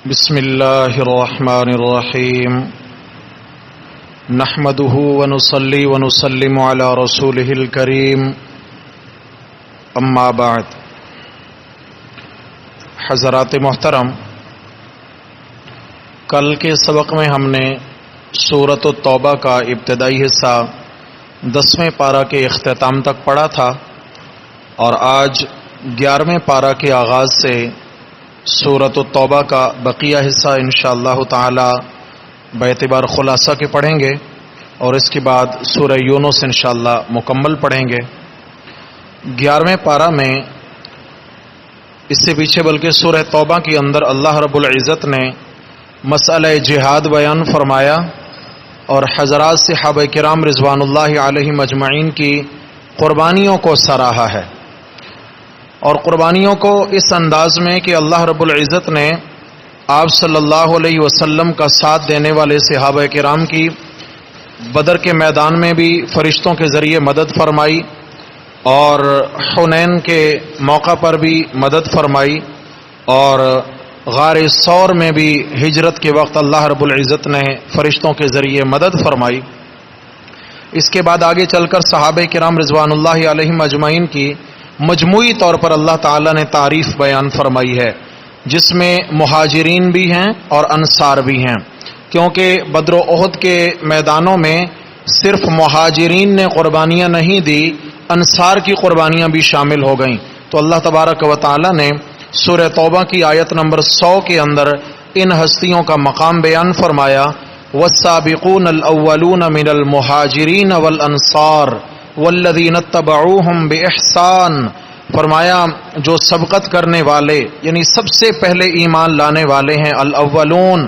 بسم اللہ الرحمن الرحیم نحمده ونصلی ونسلم علی رسوله الکریم اما بعد۔ حضرات محترم، کل کے سبق میں ہم نے سورۃ التوبہ کا ابتدائی حصہ 10ویں پارہ کے اختتام تک پڑھا تھا، اور آج 11ویں پارہ کے آغاز سے سورۃ التوبہ کا بقیہ حصہ انشاءاللہ تعالی باعتبار خلاصہ کے پڑھیں گے، اور اس کے بعد سورہ یونس انشاءاللہ مکمل پڑھیں گے۔ 11ویں پارہ میں اس سے پیچھے بلکہ سورہ توبہ کے اندر اللہ رب العزت نے مسئلہ جہاد بیان فرمایا اور حضرات صحابہ کرام رضوان اللہ علیہم اجمعین کی قربانیوں کو سراہا ہے، اور قربانیوں کو اس انداز میں کہ اللہ رب العزت نے آپ صلی اللہ علیہ وسلم کا ساتھ دینے والے صحابہ کرام کی بدر کے میدان میں بھی فرشتوں کے ذریعے مدد فرمائی، اور حنین کے موقع پر بھی مدد فرمائی، اور غار ثور میں بھی ہجرت کے وقت اللہ رب العزت نے فرشتوں کے ذریعے مدد فرمائی۔ اس کے بعد آگے چل کر صحابہ کرام رضوان اللہ علیہم اجمعین کی مجموعی طور پر اللہ تعالیٰ نے تعریف بیان فرمائی ہے، جس میں مہاجرین بھی ہیں اور انصار بھی ہیں، کیونکہ بدر و احد کے میدانوں میں صرف مہاجرین نے قربانیاں نہیں دی، انصار کی قربانیاں بھی شامل ہو گئیں۔ تو اللہ تبارک و تعالیٰ نے سورہ توبہ کی آیت نمبر 100 کے اندر ان ہستیوں کا مقام بیان فرمایا، والسابقون الاولون من المہاجرین والانصار والذین اتبعوہم بإحسان، فرمایا جو سبقت کرنے والے یعنی سب سے پہلے ایمان لانے والے ہیں، الاولون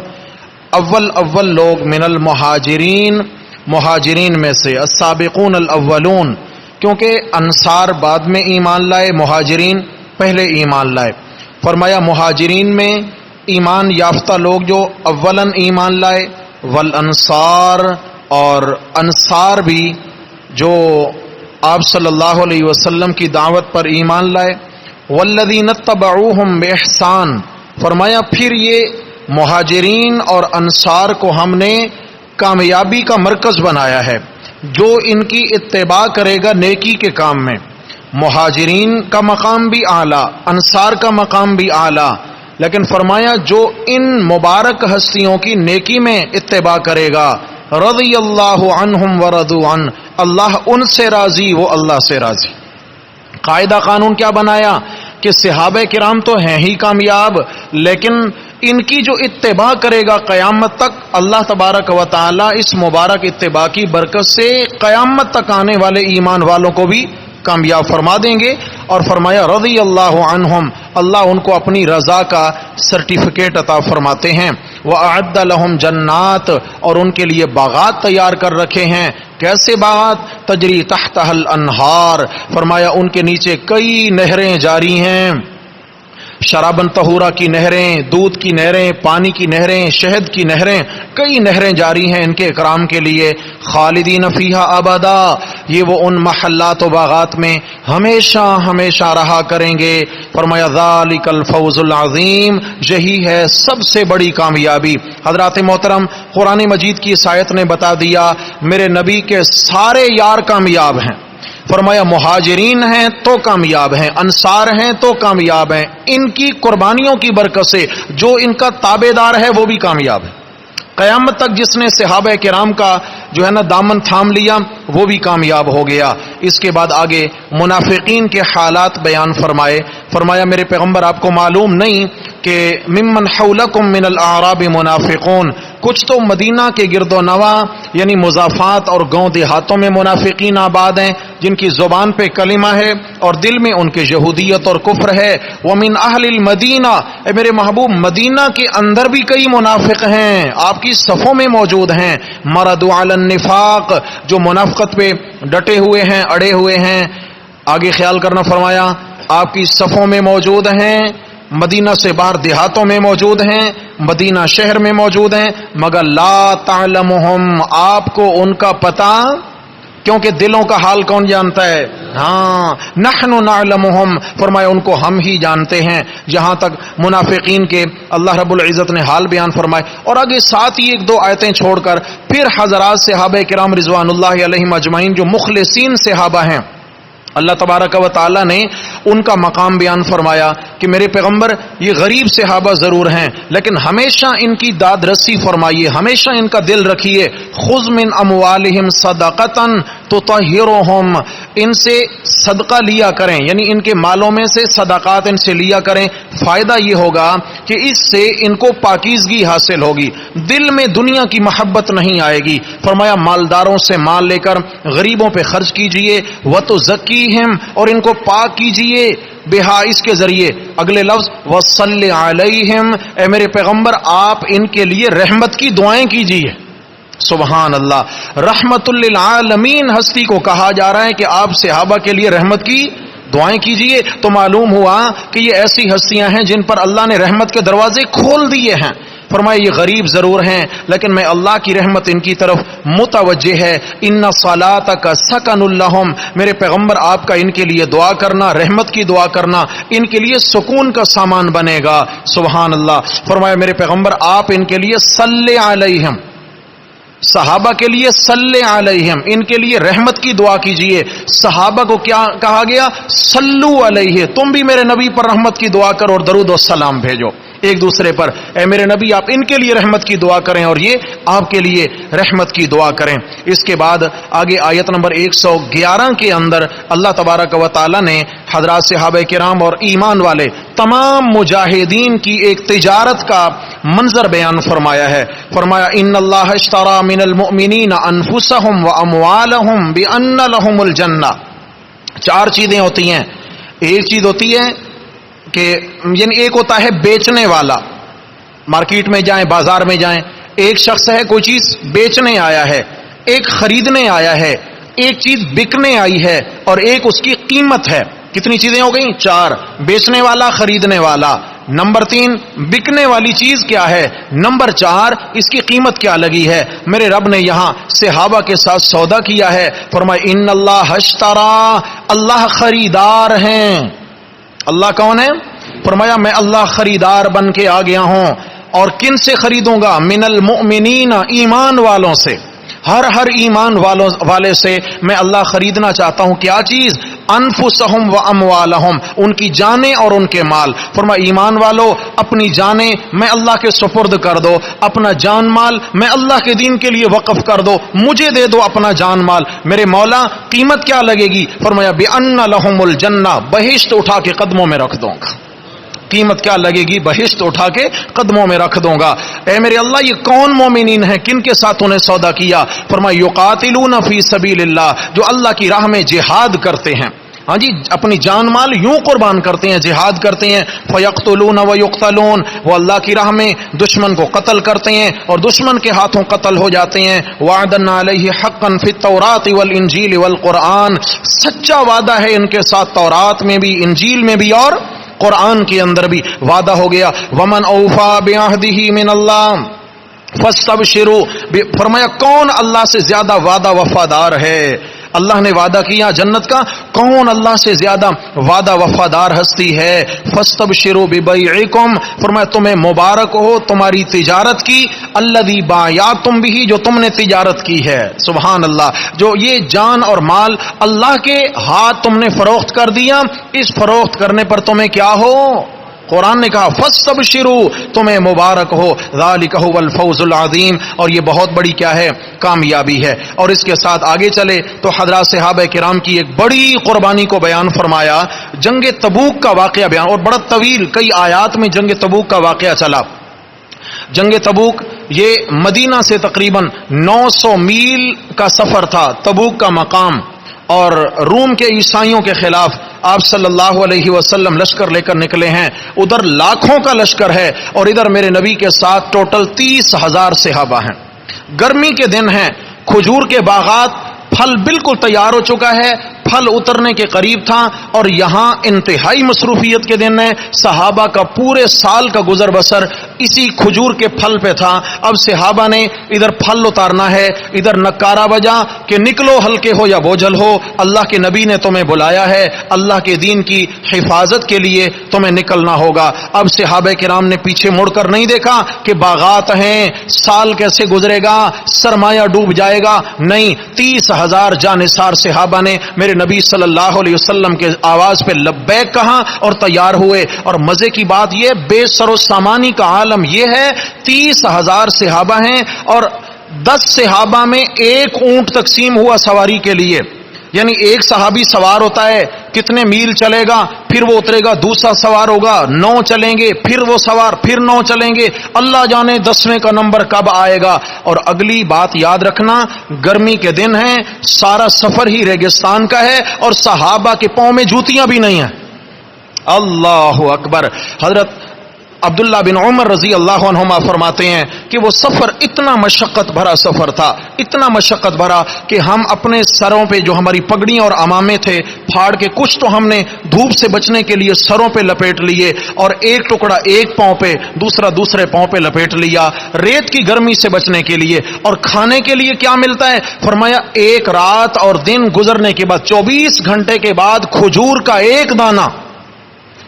اول لوگ، من المہاجرین مہاجرین میں سے، السابقون الاولون کیونکہ انصار بعد میں ایمان لائے، مہاجرین پہلے ایمان لائے۔ فرمایا مہاجرین میں ایمان یافتہ لوگ جو اولاً ایمان لائے، والانصار اور انصار بھی جو آپ صلی اللہ علیہ وسلم کی دعوت پر ایمان لائے، والذین اتبعوہم بإحسان، فرمایا پھر یہ مہاجرین اور انصار کو ہم نے کامیابی کا مرکز بنایا ہے، جو ان کی اتباع کرے گا نیکی کے کام میں۔ مہاجرین کا مقام بھی اعلیٰ، انصار کا مقام بھی اعلیٰ، لیکن فرمایا جو ان مبارک ہستیوں کی نیکی میں اتباع کرے گا، رضی اللہ عنہم ورضوا عنہ، اللہ ان سے راضی، وہ اللہ سے راضی۔ قاعدہ قانون کیا بنایا کہ صحابہ کرام تو ہیں ہی کامیاب، لیکن ان کی جو اتباع کرے گا قیامت تک، اللہ تبارک و تعالی اس مبارک اتباع کی برکت سے قیامت تک آنے والے ایمان والوں کو بھی کامیاب فرما دیں گے۔ اور فرمایا رضی اللہ عنہم، اللہ ان کو اپنی رضا کا سرٹیفکیٹ عطا فرماتے ہیں۔ وَأَعَدَّ لَهُمْ جنات، اور ان کے لیے باغات تیار کر رکھے ہیں۔ کیسے باغات؟ تجری تحتها الانہار، فرمایا ان کے نیچے کئی نہریں جاری ہیں، شرابن طہورہ کی نہریں، دودھ کی نہریں، پانی کی نہریں، شہد کی نہریں، کئی نہریں جاری ہیں ان کے اکرام کے لیے۔ خالدین فیہا ابدا، یہ وہ ان محلات و باغات میں ہمیشہ ہمیشہ رہا کریں گے۔ فرمایا ذالک الفوز العظیم، یہی ہے سب سے بڑی کامیابی۔ حضرات محترم، قرآن مجید کی اس آیت نے بتا دیا میرے نبی کے سارے یار کامیاب ہیں۔ فرمایا مہاجرین ہیں تو کامیاب ہیں، انصار ہیں تو کامیاب ہیں، ان کی قربانیوں کی برکت سے جو ان کا تابع دار ہے وہ بھی کامیاب ہے۔ قیامت تک جس نے صحابہ کرام کا جو ہے نا دامن تھام لیا وہ بھی کامیاب ہو گیا۔ اس کے بعد آگے منافقین کے حالات بیان فرمائے۔ فرمایا میرے پیغمبر آپ کو معلوم نہیں کہ ممن حولکم من الاعراب منافقون، کچھ تو مدینہ کے گرد و نواح یعنی مضافات اور گاؤں دیہاتوں میں منافقین آباد ہیں، جن کی زبان پہ کلمہ ہے اور دل میں ان کے یہودیت اور کفر ہے۔ ومن اہل المدینہ، اے میرے محبوب مدینہ کے اندر بھی کئی منافق ہیں، آپ کی صفوں میں موجود ہیں۔ مردوا علی النفاق، جو منافقت پہ ڈٹے ہوئے ہیں، اڑے ہوئے ہیں۔ آگے خیال کرنا، فرمایا آپ کی صفوں میں موجود ہیں، مدینہ سے باہر دیہاتوں میں موجود ہیں، مدینہ شہر میں موجود ہیں، مگر لا تعلمہم، آپ کو ان کا پتہ کیونکہ دلوں کا حال کون جانتا ہے؟ ہاں، نحن نعلمہم، فرمایا ان کو ہم ہی جانتے ہیں. جہاں تک منافقین کے اللہ رب العزت نے حال بیان فرمائے. اور آگے ساتھ ہی ایک دو آیتیں چھوڑ کر پھر حضرات صحابہ کرام رضوان اللہ علیہم اجمعین جو مخلصین صحابہ ہیں، اللہ تبارک و تعالی نے ان کا مقام بیان فرمایا کہ میرے پیغمبر یہ غریب صحابہ ضرور ہیں لیکن ہمیشہ ان کی داد رسی فرمائیے، ہمیشہ ان کا دل رکھیے. خذ من اموالہم صدقۃ تطہرہم، ان سے صدقہ لیا کریں، یعنی ان کے مالوں میں سے صدقات ان سے لیا کریں. فائدہ یہ ہوگا کہ اس سے ان کو پاکیزگی حاصل ہوگی، دل میں دنیا کی محبت نہیں آئے گی. فرمایا مالداروں سے مال لے کر غریبوں پہ خرچ کیجئے. وَتُزَكِّيهِمْ، اور ان کو پاک کیجئے بہا، اس کے ذریعے. اگلے لفظ وَصَلِّ عَلَيْهِمْ، اے میرے پیغمبر آپ ان کے لیے رحمت کی دعائیں کیجئے. سبحان اللہ، رحمت للعالمین ہستی کو کہا جا رہا ہے کہ آپ صحابہ کے لیے رحمت کی دعائیں کیجئے. تو معلوم ہوا کہ یہ ایسی ہستیاں ہیں جن پر اللہ نے رحمت کے دروازے کھول دیے ہیں. فرمایا یہ غریب ضرور ہیں لیکن میں اللہ کی رحمت ان کی طرف متوجہ ہے. ان صلاتک سکن لہم، میرے پیغمبر آپ کا ان کے لیے دعا کرنا، رحمت کی دعا کرنا ان کے لیے سکون کا سامان بنے گا. سبحان اللہ. فرمایا میرے پیغمبر آپ ان کے لیے صلی علیہم، صحابہ کے لیے صلی علیہم، ان کے لیے رحمت کی دعا کیجئے. صحابہ کو کیا کہا گیا؟ صلو علیہ، تم بھی میرے نبی پر رحمت کی دعا کرو اور درود و سلام بھیجو ایک دوسرے پر. اے میرے نبی آپ ان کے لیے رحمت کی دعا کریں اور یہ آپ کے لیے رحمت کی دعا کریں. اس کے بعد آگے آیت نمبر 111 کے اندر اللہ تبارک و تعالی نے حضرات صحابہ کرام اور ایمان والے تمام مجاہدین کی ایک تجارت کا منظر بیان فرمایا ہے. فرمایا ان اللہ اشتری من المؤمنین انفسهم واموالهم بان لهم الجنہ. چار چیزیں ہوتی ہیں. ایک چیز ہوتی ہے کہ یعنی ایک ہوتا ہے بیچنے والا، مارکیٹ میں جائیں بازار میں جائیں، ایک شخص ہے کوئی چیز بیچنے آیا ہے، ایک خریدنے آیا ہے، ایک چیز بکنے آئی ہے اور ایک اس کی قیمت ہے. کتنی چیزیں ہو گئیں؟ چار. بیچنے والا، خریدنے والا. نمبر 3 بکنے والی چیز کیا ہے. نمبر 4 اس کی قیمت کیا لگی ہے. میرے رب نے یہاں صحابہ کے ساتھ سودا کیا ہے. فرمایا ان اللہ اشترا، اللہ خریدار ہیں. اللہ کون ہے؟ فرمایا میں اللہ خریدار بن کے آ گیا ہوں. اور کن سے خریدوں گا؟ من المؤمنین، ایمان والوں سے. ہر ایمان والے سے میں اللہ خریدنا چاہتا ہوں. کیا چیز؟ انفسہم و اموالہم، ان کی جانیں اور ان کے مال. فرمایا ایمان والو اپنی جانیں میں اللہ کے سپرد کر دو، اپنا جان مال میں اللہ کے دین کے لیے وقف کر دو، مجھے دے دو اپنا جان مال. میرے مولا قیمت کیا لگے گی؟ فرمایا بِأَنَّ لَهُمُ الْجَنَّةَ، بہشت اٹھا کے قدموں میں رکھ دوں گا. قیمت کیا لگے گی؟ بہشت اٹھا کے قدموں میں رکھ دوں گا. اے میرے اللہ یہ کون مومنین ہیں، کن کے ساتھ انہیں سودا کیا؟ فرمایا یقاتلون فی سبیل اللہ، جو اللہ کی راہ میں جہاد کرتے ہیں. ہاں جی، اپنی جان مال یوں قربان کرتے ہیں، جہاد کرتے ہیں. فیقتلون ویقتلون، وہ اللہ کی راہ میں دشمن کو قتل کرتے ہیں اور دشمن کے ہاتھوں قتل ہو جاتے ہیں. وعدنا علیہ حقا فی التوراۃ والانجیل والقرآن، سچا وعدہ ہے ان کے ساتھ تورات میں بھی، انجیل میں بھی اور قرآن کے اندر بھی وعدہ ہو گیا. ومن اوفا بعہدہ من اللہ فاستبشروا، فرمایا کون اللہ سے زیادہ وعدہ وفادار ہے؟ اللہ نے وعدہ کیا جنت کا، کون اللہ سے زیادہ وعدہ وفادار ہستی ہے؟ فاستبشروا ببیعکم، فرمایا تمہیں مبارک ہو تمہاری تجارت کی، الذی بایعتم بہ، جو تم نے تجارت کی ہے. سبحان اللہ. جو یہ جان اور مال اللہ کے ہاتھ تم نے فروخت کر دیا، اس فروخت کرنے پر تمہیں کیا ہو؟ قرآن نے کہا فاستبشروا، تمہیں مبارک ہو، ذالک هو الفوز العظیم، اور یہ بہت بڑی کیا ہے؟ کامیابی ہے. اور اس کے ساتھ آگے چلے تو حضرات صحابہ کرام کی ایک بڑی قربانی کو بیان فرمایا. جنگ تبوک کا واقعہ بیان، اور بڑا طویل کئی آیات میں جنگ تبوک کا واقعہ چلا. جنگ تبوک یہ مدینہ سے تقریباً 900 میل کا سفر تھا. تبوک کا مقام، اور روم کے عیسائیوں کے خلاف آپ صلی اللہ علیہ وسلم لشکر لے کر نکلے ہیں. ادھر لاکھوں کا لشکر ہے اور ادھر میرے نبی کے ساتھ ٹوٹل 30,000 صحابہ ہیں. گرمی کے دن ہیں، کھجور کے باغات، پھل بالکل تیار ہو چکا ہے، پھل اترنے کے قریب تھا، اور یہاں انتہائی مصروفیت کے دن ہے، صحابہ کا پورے سال کا گزر بسر اسی کھجور کے پھل پہ تھا۔ اب صحابہ نے ادھر پھل اتارنا ہے، ادھر نکارہ بجا کہ نکلو ہلکے ہو یا بوجھل ہو، اللہ کے نبی نے تمہیں بلایا ہے، اللہ کے دین کی حفاظت کے لیے تمہیں نکلنا ہوگا۔ اب صحابہ کرام نے پیچھے مڑ کر نہیں دیکھا کہ باغات ہیں، سال کیسے گزرے گا، سرمایہ ڈوب جائے گا، نہیں، 30,000 جانثار صحابہ نے میرے نبی صلی اللہ علیہ وسلم کے آواز پہ لبیک کہا اور تیار ہوئے۔ اور مزے کی بات یہ، بے سر و سامانی کا عالم یہ ہے، 30,000 صحابہ ہیں اور 10 صحابہ میں ایک اونٹ تقسیم ہوا سواری کے لیے، یعنی ایک صحابی سوار ہوتا ہے، کتنے میل چلے گا، پھر وہ اترے گا، دوسرا سوار ہوگا، 9 چلیں گے، پھر وہ سوار، پھر 9 چلیں گے، اللہ جانے 10ویں کا نمبر کب آئے گا۔ اور اگلی بات یاد رکھنا، گرمی کے دن ہیں، سارا سفر ہی ریگستان کا ہے، اور صحابہ کے پاؤں میں جوتیاں بھی نہیں ہیں۔ اللہ اکبر۔ حضرت عبداللہ بن عمر رضی اللہ عنہما فرماتے ہیں کہ وہ سفر اتنا مشقت بھرا سفر تھا، اتنا مشقت بھرا کہ ہم اپنے سروں پہ جو ہماری پگڑیاں اور عمامے تھے پھاڑ کے، کچھ تو ہم نے دھوپ سے بچنے کے لیے سروں پہ لپیٹ لیے، اور ایک ٹکڑا ایک پاؤں پہ، دوسرا دوسرے پاؤں پہ لپیٹ لیا، ریت کی گرمی سے بچنے کے لیے۔ اور کھانے کے لیے کیا ملتا ہے؟ فرمایا ایک رات اور دن گزرنے کے بعد، 24 گھنٹے کے بعد کھجور کا ایک دانہ،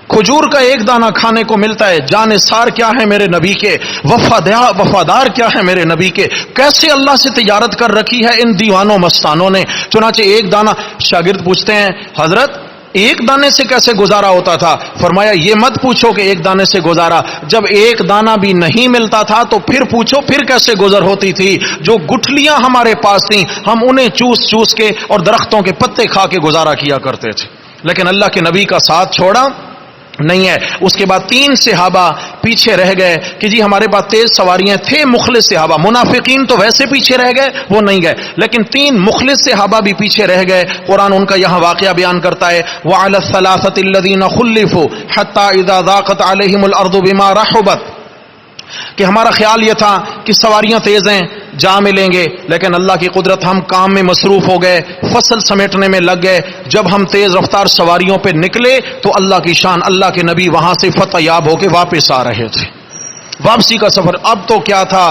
کھجور کا ایک دانہ کھانے کو ملتا ہے۔ جانثار کیا ہے میرے نبی کے، وفادار کیا ہے میرے نبی کے، کیسے اللہ سے تجارت کر رکھی ہے ان دیوانوں مستانوں نے۔ چنانچہ ایک دانہ، شاگرد پوچھتے ہیں حضرت ایک دانے سے کیسے گزارا ہوتا تھا؟ فرمایا یہ مت پوچھو کہ ایک دانے سے گزارا، جب ایک دانہ بھی نہیں ملتا تھا تو پھر پوچھو پھر کیسے گزر ہوتی تھی۔ جو گٹھلیاں ہمارے پاس تھیں ہم انہیں چوس چوس کے اور درختوں کے پتے کھا کے گزارا کیا کرتے تھے، لیکن اللہ کے نبی کا ساتھ چھوڑا نہیں ہے۔ اس کے بعد 3 صحابہ پیچھے رہ گئے کہ جی ہمارے پاس تیز سواریاں تھے، مخلص صحابہ، منافقین تو ویسے پیچھے رہ گئے، وہ نہیں گئے، لیکن 3 مخلص صحابہ بھی پیچھے رہ گئے۔ قرآن ان کا یہاں واقعہ بیان کرتا ہے، وَعَلَى الثَّلَاثَةِ الَّذِينَ خُلِّفُوا حَتَّى إِذَا ضَاقَتْ عَلَيْهِمُ الْأَرْضُ بِمَا رَحُبَتْ، کہ ہمارا خیال یہ تھا کہ سواریاں تیز ہیں، جا ملیں گے، لیکن اللہ کی قدرت، ہم کام میں مصروف ہو گئے، فصل سمیٹنے میں لگ گئے۔ جب ہم تیز رفتار سواریوں پہ نکلے تو اللہ کی شان، اللہ کے نبی وہاں سے فتح یاب ہو کے واپس آ رہے تھے۔ واپسی کا سفر، اب تو کیا تھا،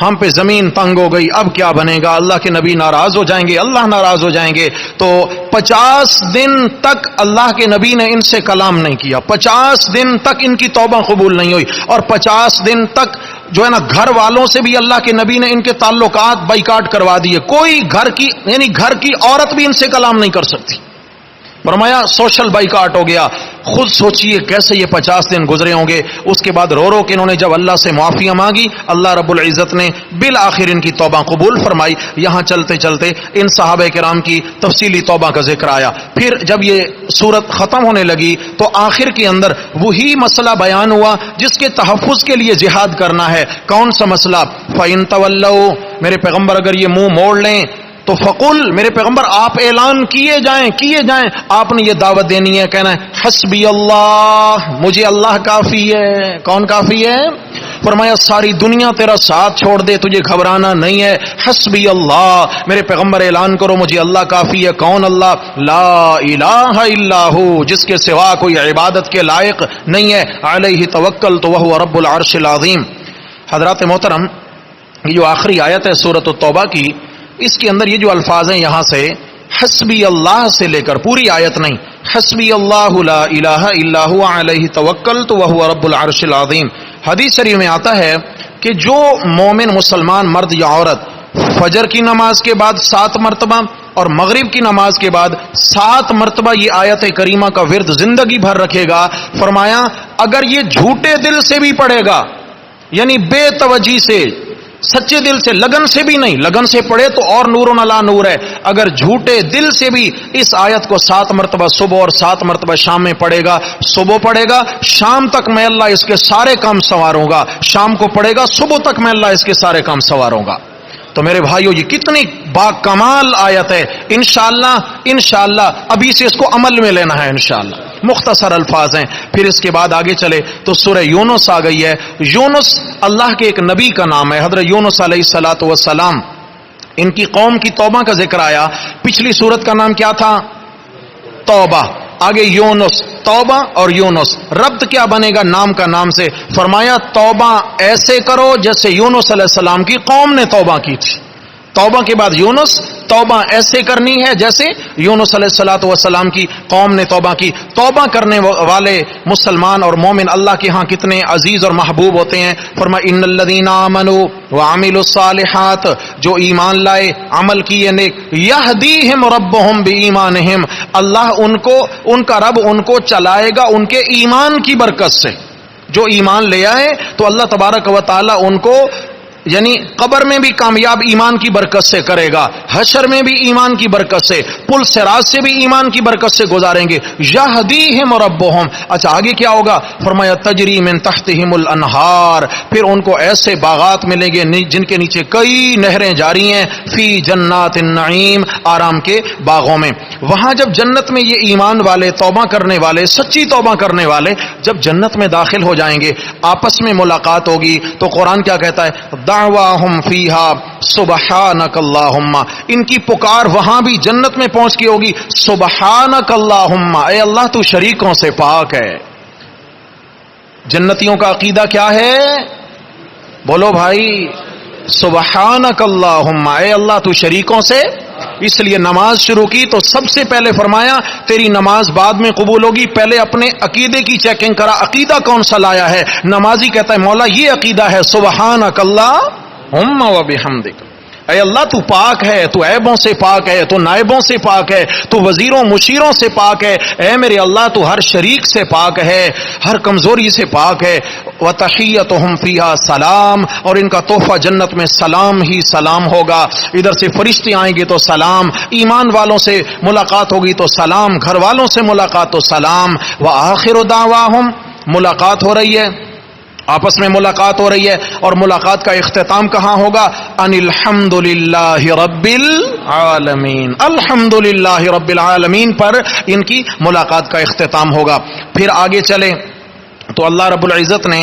ہم پہ زمین تنگ ہو گئی، اب کیا بنے گا، اللہ کے نبی ناراض ہو جائیں گے، اللہ ناراض ہو جائیں گے۔ تو 50 دن تک اللہ کے نبی نے ان سے کلام نہیں کیا، 50 دن تک ان کی توبہ قبول نہیں ہوئی، اور 50 دن تک جو ہے نا گھر والوں سے بھی اللہ کے نبی نے ان کے تعلقات بائیکاٹ کروا دیے، کوئی گھر کی یعنی گھر کی عورت بھی ان سے کلام نہیں کر سکتی۔ فرمایا سوشل بائیکاٹ ہو گیا۔ خود سوچئے کیسے یہ 50 دن گزرے ہوں گے۔ اس کے بعد رو رو کے انہوں نے جب اللہ سے معافیاں مانگی، اللہ رب العزت نے بالآخر ان کی توبہ قبول فرمائی۔ یہاں چلتے چلتے ان صحابہ کرام کی تفصیلی توبہ کا ذکر آیا۔ پھر جب یہ صورت ختم ہونے لگی تو آخر کے اندر وہی مسئلہ بیان ہوا جس کے تحفظ کے لیے جہاد کرنا ہے۔ کون سا مسئلہ؟ فَإِن تَوَلَّوْا، میرے پیغمبر اگر یہ منہ موڑ لیں تو فقل، میرے پیغمبر آپ اعلان کیے جائیں، آپ نے یہ دعوت دینی ہے، کہنا ہے حسبی اللہ، مجھے اللہ کافی ہے۔ کون کافی ہے؟ فرمایا ساری دنیا تیرا ساتھ چھوڑ دے، تجھے گھبرانا نہیں ہے، حسبی اللہ، میرے پیغمبر اعلان کرو مجھے اللہ کافی ہے۔ کون اللہ؟ لا الہ الا ہو، جس کے سوا کوئی عبادت کے لائق نہیں ہے، علیہ توکلت وہو رب العرش العظیم۔ حضرات محترم، یہ جو آخری آیت ہے سورۃ التوبہ کی، اس کے اندر یہ جو الفاظ ہیں یہاں سے حسبی اللہ سے لے کر، پوری آیت نہیں، حسبی اللہ لا الہ الا هو علیہ توکلت وہو رب العرش العظیم۔ حدیث شریف میں آتا ہے کہ جو مومن مسلمان مرد یا عورت فجر کی نماز کے بعد 7 مرتبہ اور مغرب کی نماز کے بعد 7 مرتبہ یہ آیت کریمہ کا ورد زندگی بھر رکھے گا، فرمایا اگر یہ جھوٹے دل سے بھی پڑھے گا، یعنی بے توجہی سے، سچے دل سے، لگن سے بھی نہیں، لگن سے پڑھے تو اور نور علی نور ہے، اگر جھوٹے دل سے بھی اس آیت کو 7 مرتبہ صبح اور 7 مرتبہ شام میں پڑھے گا، صبح پڑھے گا شام تک میں اللہ اس کے سارے کام سنواروں گا، شام کو پڑھے گا صبح تک میں اللہ اس کے سارے کام سنواروں گا۔ تو میرے بھائیو یہ کتنی با کمال آیت ہے، انشاءاللہ ابھی سے اس کو عمل میں لینا ہے انشاءاللہ۔ مختصر الفاظ ہیں۔ پھر اس کے بعد آگے چلے تو سورہ یونس آ گئی ہے۔ یونس اللہ کے ایک نبی کا نام ہے، حضرت یونس علیہ الصلوۃ والسلام۔ ان کی قوم کی توبہ کا ذکر آیا۔ پچھلی سورت کا نام کیا تھا؟ توبہ، آگے یونس، توبہ اور یونس، ربط کیا بنے گا نام کا نام سے؟ فرمایا توبہ ایسے کرو جیسے یونس علیہ السلام کی قوم نے توبہ کی تھی، توبہ کے بعد یونس، توبہ ایسے کرنی ہے جیسے یونس علیہ الصلوۃ والسلام کی قوم نے توبہ کی۔ توبہ کرنے والے مسلمان اور مومن اللہ کے ہاں کتنے عزیز اور محبوب ہوتے ہیں۔ فرمایا ان الذین آمنوا وعملوا الصالحات، جو ایمان لائے، عمل کیے نیک، یہدیہم ربہم بایمانہم، اللہ ان کا رب ان کو چلائے گا ان کے ایمان کی برکت سے۔ جو ایمان لے آئے تو اللہ تبارک و تعالی ان کو یعنی قبر میں بھی کامیاب ایمان کی برکت سے کرے گا، حشر میں بھی ایمان کی برکت سے، پل صراط سے بھی ایمان کی برکت سے گزاریں گے۔ یہدیہم ربہم، اچھا آگے کیا ہوگا؟ فرمایا تجری من تحتہم الانہار، پھر ان کو ایسے باغات ملیں گے جن کے نیچے کئی نہریں جاری ہیں، فی جنات النعیم، آرام کے باغوں میں۔ وہاں جب جنت میں یہ ایمان والے، توبہ کرنے والے، سچی توبہ کرنے والے جب جنت میں داخل ہو جائیں گے، آپس میں ملاقات ہوگی تو قرآن کیا کہتا ہے؟ دعواہم فیہا سبحانک اللہم، ان کی پکار وہاں بھی جنت میں پہنچ کے ہوگی، سبحانک اللہم، اے اللہ تو شریکوں سے پاک ہے۔ جنتیوں کا عقیدہ کیا ہے؟ بولو بھائی، سبحانک اللہم، اے اللہ تو شریکوں سے۔ اس لیے نماز شروع کی تو سب سے پہلے فرمایا تیری نماز بعد میں قبول ہوگی، پہلے اپنے عقیدے کی چیکنگ کرا، عقیدہ کون سا لایا ہے۔ نمازی کہتا ہے مولا یہ عقیدہ ہے، سبحانک اللہم و بحمدک، اے اللہ تو پاک ہے، تو عیبوں سے پاک ہے، تو نائبوں سے پاک ہے، تو وزیروں مشیروں سے پاک ہے، اے میرے اللہ تو ہر شریک سے پاک ہے، ہر کمزوری سے پاک ہے۔ وَتَحِيَّتُهُمْ فِيهَا سلام، اور ان کا تحفہ جنت میں سلام ہی سلام ہوگا۔ ادھر سے فرشتے آئیں گے تو سلام، ایمان والوں سے ملاقات ہوگی تو سلام، گھر والوں سے ملاقات تو سلام۔ وَآخِرُ دَعْوَاهُمْ، ملاقات ہو رہی ہے، آپس میں ملاقات ہو رہی ہے، اور ملاقات کا اختتام کہاں ہوگا؟ ان الحمد للہ رب العالمین، الحمد للہ رب العالمین پر ان کی ملاقات کا اختتام ہوگا۔ پھر آگے چلیں تو اللہ رب العزت نے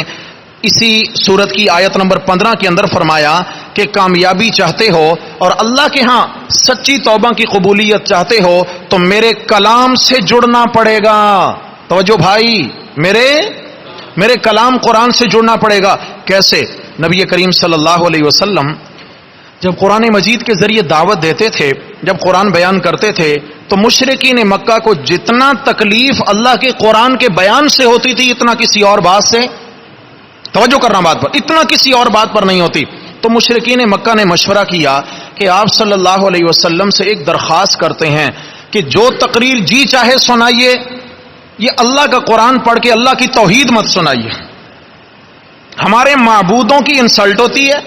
اسی سورت کی آیت نمبر 15 کے اندر فرمایا کہ کامیابی چاہتے ہو اور اللہ کے ہاں سچی توبہ کی قبولیت چاہتے ہو تو میرے کلام سے جڑنا پڑے گا۔ توجہ بھائی، میرے کلام قرآن سے جڑنا پڑے گا۔ کیسے؟ نبی کریم صلی اللہ علیہ وسلم جب قرآن مجید کے ذریعے دعوت دیتے تھے، جب قرآن بیان کرتے تھے تو مشرکین مکہ کو جتنا تکلیف اللہ کے قرآن کے بیان سے ہوتی تھی اتنا کسی اور بات سے، توجہ کرنا بات پر، اتنا کسی اور بات پر نہیں ہوتی۔ تو مشرکین مکہ نے مشورہ کیا کہ آپ صلی اللہ علیہ وسلم سے ایک درخواست کرتے ہیں کہ جو تقریر جی چاہے سنائیے، یہ اللہ کا قرآن پڑھ کے اللہ کی توحید مت سنائیے۔ ہمارے معبودوں کی انسلٹ ہوتی ہے،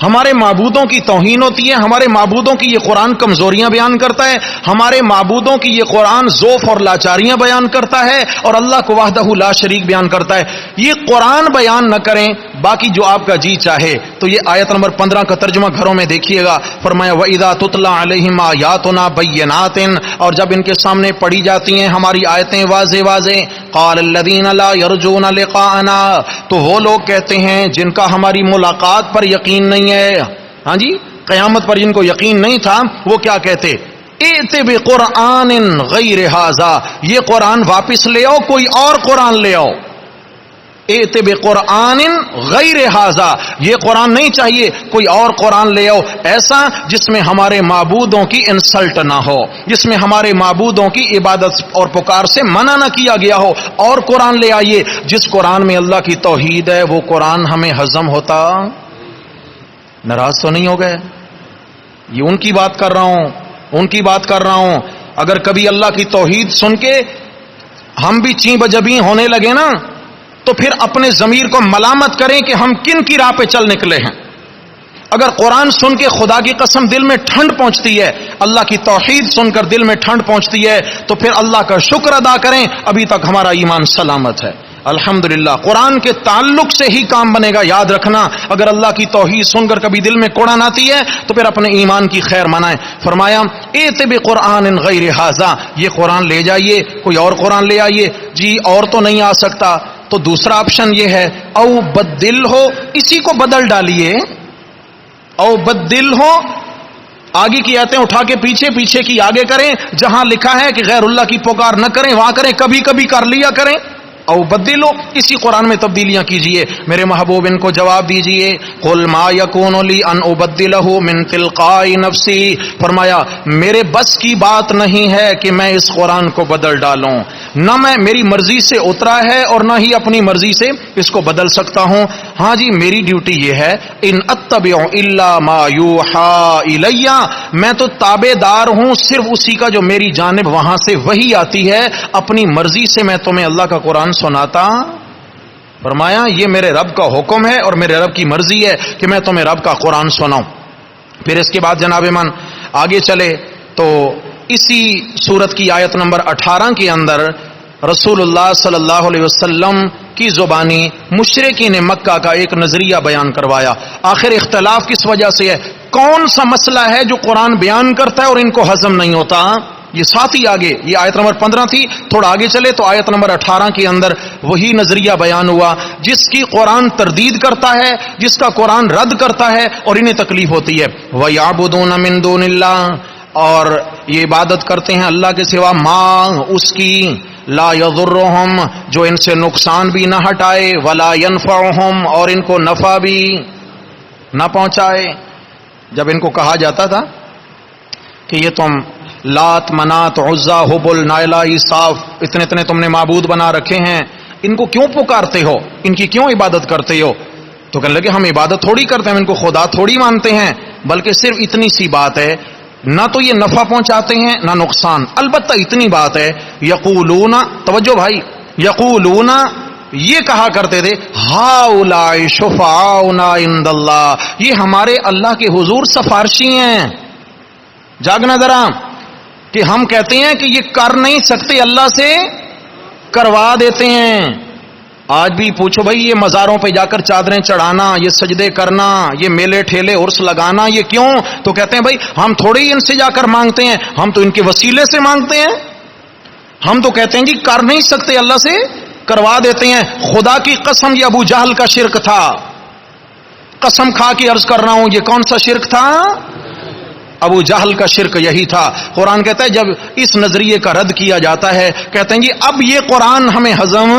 ہمارے معبودوں کی توہین ہوتی ہے، ہمارے معبودوں کی یہ قرآن کمزوریاں بیان کرتا ہے، ہمارے معبودوں کی یہ قرآن ضعف اور لاچاریاں بیان کرتا ہے، اور اللہ کو وحدہ لا شریک بیان کرتا ہے۔ یہ قرآن بیان نہ کریں، باقی جو آپ کا جی چاہے۔ تو یہ آیت نمبر 15 کا ترجمہ گھروں میں دیکھیے گا۔ فرمایا وَإِذَا تُتْلَى عَلَيْهِمْ آيَاتُنَا بَيِّنَاتٍ، اور جب ان کے سامنے پڑھی جاتی ہیں ہماری آیتیں واضح واضح، قَالَ الَّذِينَ لَا يَرْجُونَ لِقَاءَنَا، تو وہ لوگ کہتے ہیں جن کا ہماری ملاقات پر یقین نہیں ہے، ہاں جی، قیامت پر جن کو یقین نہیں تھا، وہ کیا کہتے؟ ائت بقرآن غیر ھذا، یہ قرآن واپس لے آؤ، کوئی اور قرآن لے آؤ۔ ائت بقرآن غیر ھذا، یہ قرآن نہیں چاہیے، کوئی اور قرآن لے آؤ، ایسا جس میں ہمارے معبودوں کی انسلٹ نہ ہو، جس میں ہمارے معبودوں کی عبادت اور پکار سے منع نہ کیا گیا ہو۔ اور قرآن لے آئیے جس قرآن میں اللہ کی توحید ہے، وہ قرآن ہمیں ہضم ہوتا۔ ناراض تو نہیں ہو گئے؟ یہ ان کی بات کر رہا ہوں، ان کی بات کر رہا ہوں۔ اگر کبھی اللہ کی توحید سن کے ہم بھی چیں بجبیں ہونے لگے نا، تو پھر اپنے ضمیر کو ملامت کریں کہ ہم کن کی راہ پہ چل نکلے ہیں۔ اگر قرآن سن کے خدا کی قسم دل میں ٹھنڈ پہنچتی ہے، اللہ کی توحید سن کر دل میں ٹھنڈ پہنچتی ہے، تو پھر اللہ کا شکر ادا کریں، ابھی تک ہمارا ایمان سلامت ہے۔ الحمدللہ، قرآن کے تعلق سے ہی کام بنے گا، یاد رکھنا۔ اگر اللہ کی توحید سن کر کبھی دل میں کوڑن آتی ہے تو پھر اپنے ایمان کی خیر منائیں۔ فرمایا ائت بقرآن غیر ھذا، یہ قرآن لے جائیے، کوئی اور قرآن لے آئیے۔ جی اور تو نہیں آ سکتا، تو دوسرا آپشن یہ ہے او بدل ہو، اسی کو بدل ڈالیے، او بدل ہو، آگے کی آیتیں اٹھا کے پیچھے، پیچھے کی آگے کریں، جہاں لکھا ہے کہ غیر اللہ کی پکار نہ کریں وہاں کریں، کبھی کبھی کر لیا کریں، او بدلو، اسی قرآن میں تبدیلیاں کیجئے۔ میرے محبوب ان کو جواب دیجئے، قل ما یکون لی ان ابدلہ من تلقاء نفسی، فرمایا میرے بس کی بات نہیں ہے کہ میں اس قرآن کو بدل ڈالوں، نہ میں میری مرضی سے اترا ہے اور نہ ہی اپنی مرضی سے اس کو بدل سکتا ہوں۔ ہاں جی میری ڈیوٹی یہ ہے، ان اتبع الا ما یوحى الی، میں تو تابع دار ہوں صرف اسی کا جو میری جانب وہاں سے وحی آتی ہے، اپنی مرضی سے میں تمہیں اللہ کا قرآن سناتا۔ فرمایا یہ میرے رب کا حکم ہے اور میرے رب کی مرضی ہے کہ میں تمہیں رب کا قرآن سناؤں۔ پھر اس کے بعد جناب من آگے چلے تو اسی سورت کی آیت نمبر 18 کے اندر رسول اللہ صلی اللہ علیہ وسلم کی زبانی مشرکین مکہ کا ایک نظریہ بیان کروایا۔ آخر اختلاف کس وجہ سے ہے؟ کون سا مسئلہ ہے جو قرآن بیان کرتا ہے اور ان کو ہضم نہیں ہوتا؟ یہ ساتھ ہی آگے، یہ آیت نمبر 15 تھی، تھوڑا آگے چلے تو آیت نمبر 18 کے اندر وہی نظریہ بیان ہوا جس کی قرآن تردید کرتا ہے، جس کا قرآن رد کرتا ہے اور انہیں تکلیف ہوتی ہے۔ وَيَعْبُدُونَ مِن دُونِ اللَّهِ، اور یہ عبادت کرتے ہیں اللہ کے سوا، ماں اس کی، لا یضرہم، جو ان سے نقصان بھی نہ ہٹائے، ولا ینفعہم، اور ان کو نفع بھی نہ پہنچائے۔ جب ان کو کہا جاتا تھا کہ یہ تم لات، منات، عزا، حبل، نائلہ، عیصاف، اتنے اتنے تم نے معبود بنا رکھے ہیں، ان کو کیوں پکارتے ہو، ان کی کیوں عبادت کرتے ہو؟ تو کہنے لگے ہم عبادت تھوڑی کرتے ہیں، ان کو خدا تھوڑی مانتے ہیں، بلکہ صرف اتنی سی بات ہے، نہ تو یہ نفع پہنچاتے ہیں نہ نقصان، البتہ اتنی بات ہے، یقولون، توجہ بھائی، یقولون، یہ کہا کرتے تھے، ہؤلاء شفعاؤنا عند اللہ، یہ ہمارے اللہ کے حضور سفارشی ہیں۔ جاگنا ذرا، کہ ہم کہتے ہیں کہ یہ کر نہیں سکتے، اللہ سے کروا دیتے ہیں۔ آج بھی پوچھو بھائی، یہ مزاروں پہ جا کر چادریں چڑھانا، یہ سجدے کرنا، یہ میلے ٹھیلے عرس لگانا، یہ کیوں؟ تو کہتے ہیں بھائی ہم تھوڑے ہی ان سے جا کر مانگتے ہیں، ہم تو ان کے وسیلے سے مانگتے ہیں، ہم تو کہتے ہیں جی کر نہیں سکتے، اللہ سے کروا دیتے ہیں۔ خدا کی قسم یہ ابو جہل کا شرک تھا، قسم کھا کے عرض کر رہا ہوں، یہ کون سا شرک تھا؟ ابو جہل کا شرک یہی تھا۔ قرآن کہتا ہے جب اس نظریے کا رد کیا جاتا ہے، کہتے ہیں جی اب یہ قرآن ہمیں ہضم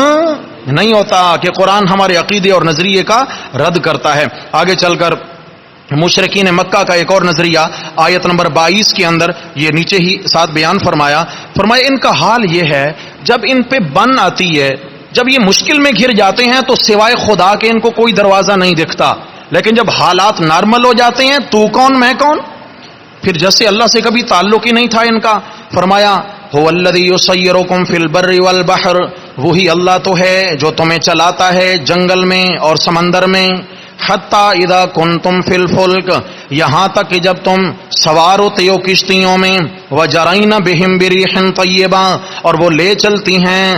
نہیں ہوتا، کہ قرآن ہمارے عقیدے اور نظریے کا رد کرتا ہے۔ آگے چل کر مشرکین مکہ کا ایک اور نظریہ آیت نمبر 22 کے اندر یہ نیچے ہی ساتھ بیان فرمایا ان کا حال یہ ہے جب ان پہ بن آتی ہے، جب یہ مشکل میں گھر جاتے ہیں تو سوائے خدا کے ان کو کوئی دروازہ نہیں دکھتا، لیکن جب حالات نارمل ہو جاتے ہیں تو کون میں کون، پھر جیسے اللہ سے کبھی تعلق ہی نہیں تھا ان کا۔ فرمایا هو الذی یسیرکم فی البر والبحر، وہی اللہ تو ہے جو تمہیں چلاتا ہے جنگل میں اور سمندر میں، حتی اذا کنتم فی الفلک، یہاں تک کہ جب تم سوار ہوتے ہو کشتیوں میں، وجرین بہم بریح طیبہ، اور وہ لے چلتی ہیں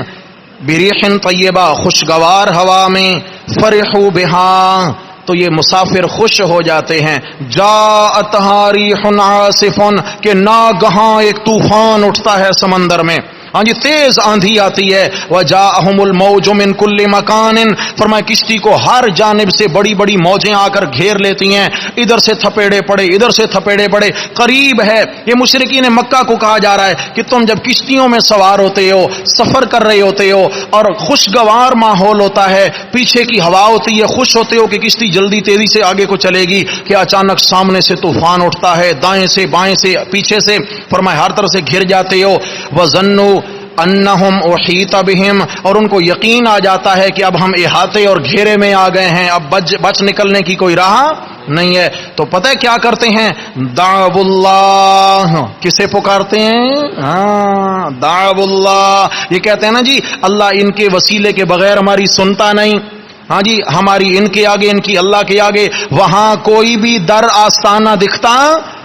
بریح طیبہ، خوشگوار ہوا میں، فرحوا بہا، تو یہ مسافر خوش ہو جاتے ہیں، جاءتھا ریح عاصف، کہ ناگہاں ایک طوفان اٹھتا ہے سمندر میں، ہاں جی تیز آندھی آتی ہے، وجاءہم الموج من کل مکان، فرمایا کشتی کو ہر جانب سے بڑی بڑی موجیں آ کر گھیر لیتی ہیں، ادھر سے تھپیڑے پڑے ادھر سے تھپیڑے پڑے، قریب ہے۔ یہ مشرکین مکہ کو کہا جا رہا ہے کہ تم جب کشتیوں میں سوار ہوتے ہو، سفر کر رہے ہوتے ہو اور خوشگوار ماحول ہوتا ہے، پیچھے کی ہوا ہوتی ہے، خوش ہوتے ہو کہ کشتی جلدی تیزی سے آگے کو چلے گی، کہ اچانک سامنے سے طوفان اٹھتا ہے، دائیں سے بائیں سے پیچھے سے، فرمایا ہر طرف سے گھر جاتے ہو، وظنوا انہم احیط بہم، اور ان کو یقین آ جاتا ہے کہ اب ہم احاطے اور گھیرے میں آ گئے ہیں، اب بچ نکلنے کی کوئی راہ نہیں ہے۔ تو پتہ ہے کیا کرتے ہیں؟ دعو اللہ، کسے پکارتے ہیں؟ دعو اللہ، یہ کہتے ہیں نا جی اللہ ان کے وسیلے کے بغیر ہماری سنتا نہیں، ہاں جی ہماری ان کے آگے، ان کی اللہ کے آگے وہاں کوئی بھی در آستانہ دکھتا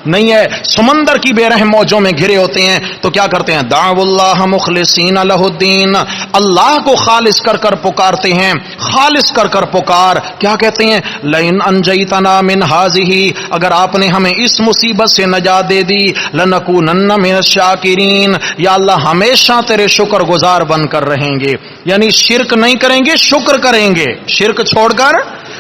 نہیں ہے، سمندر کی بے رحم موجوں میں گھرے ہوتے ہیں، تو کیا کرتے ہیں؟ دعو اللہ مخلصین لہ الدین، اللہ کو خالص کر کر پکارتے ہیں، خالص کر کر پکار، کیا کہتے ہیں؟ لئن انجیتنا من ہذہ، اگر آپ نے ہمیں اس مصیبت سے نجات دے دی، لنکونن من الشاکرین، یا اللہ ہمیشہ تیرے شکر گزار بن کر رہیں گے، یعنی شرک نہیں کریں گے، شکر کریں گے، شرک چھوڑ کر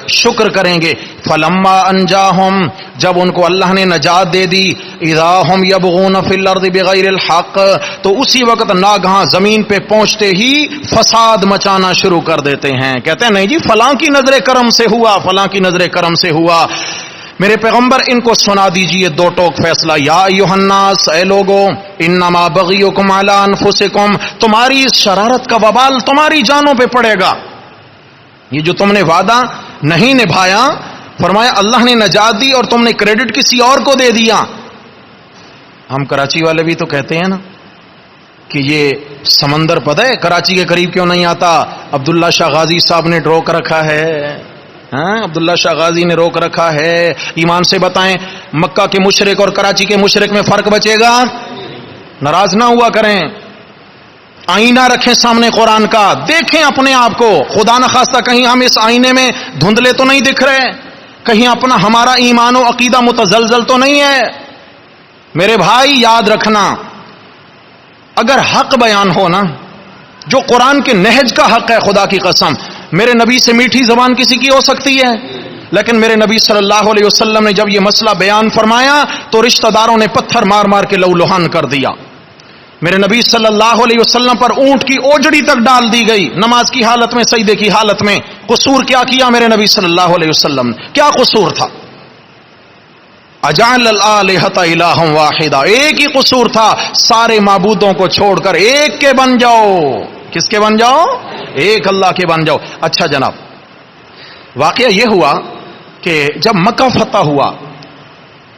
شکر کریں گے. فلما انجاہم، جب ان کو اللہ نے نجات دے دی، اذا ہم یبغون فی الارض بغیر الحق، تو اسی وقت ناگہاں زمین پہ پہنچتے ہی فساد مچانا شروع کر دیتے ہیں. کہتے ہیں نہیں جی فلاں کی نظر کرم سے ہوا، فلاں کی نظر کرم سے ہوا. میرے پیغمبر ان کو سنا دیجئے دو ٹوک فیصلہ. یا ایھا الناس، اے لوگو، انما بغیکم علی انفسکم، تمہاری اس شرارت کا وبال تمہاری جانوں پہ پڑے گا. یہ جو تم نے وعدہ نہیں نبھایا، فرمایا اللہ نے نجات دی اور تم نے کریڈٹ کسی اور کو دے دیا. ہم کراچی والے بھی تو کہتے ہیں نا کہ یہ سمندر پتہ ہے کراچی کے قریب کیوں نہیں آتا؟ عبداللہ شاہ غازی صاحب نے روک رکھا ہے. عبداللہ شاہ غازی نے روک رکھا ہے. ایمان سے بتائیں مکہ کے مشرک اور کراچی کے مشرک میں فرق بچے گا؟ ناراض نہ ہوا کریں. آئینہ رکھیں سامنے قرآن کا، دیکھیں اپنے آپ کو. خدا نخواستہ کہیں ہم اس آئینے میں دھندلے تو نہیں دکھ رہے؟ کہیں اپنا ہمارا ایمان و عقیدہ متزلزل تو نہیں ہے؟ میرے بھائی یاد رکھنا، اگر حق بیان ہو نا، جو قرآن کے نہج کا حق ہے، خدا کی قسم میرے نبی سے میٹھی زبان کسی کی ہو سکتی ہے، لیکن میرے نبی صلی اللہ علیہ وسلم نے جب یہ مسئلہ بیان فرمایا تو رشتہ داروں نے پتھر مار مار کے لہولہان کر دیا. میرے نبی صلی اللہ علیہ وسلم پر اونٹ کی اوجڑی تک ڈال دی گئی، نماز کی حالت میں، سجدے کی حالت میں. قصور کیا کیا میرے نبی صلی اللہ علیہ وسلم نے؟ کیا قصور تھا؟ اجعل الآلہۃ الہا واحدا، ایک ہی قصور تھا، سارے معبودوں کو چھوڑ کر ایک کے بن جاؤ. کس کے بن جاؤ؟ ایک اللہ کے بن جاؤ. اچھا جناب، واقعہ یہ ہوا کہ جب مکہ فتح ہوا،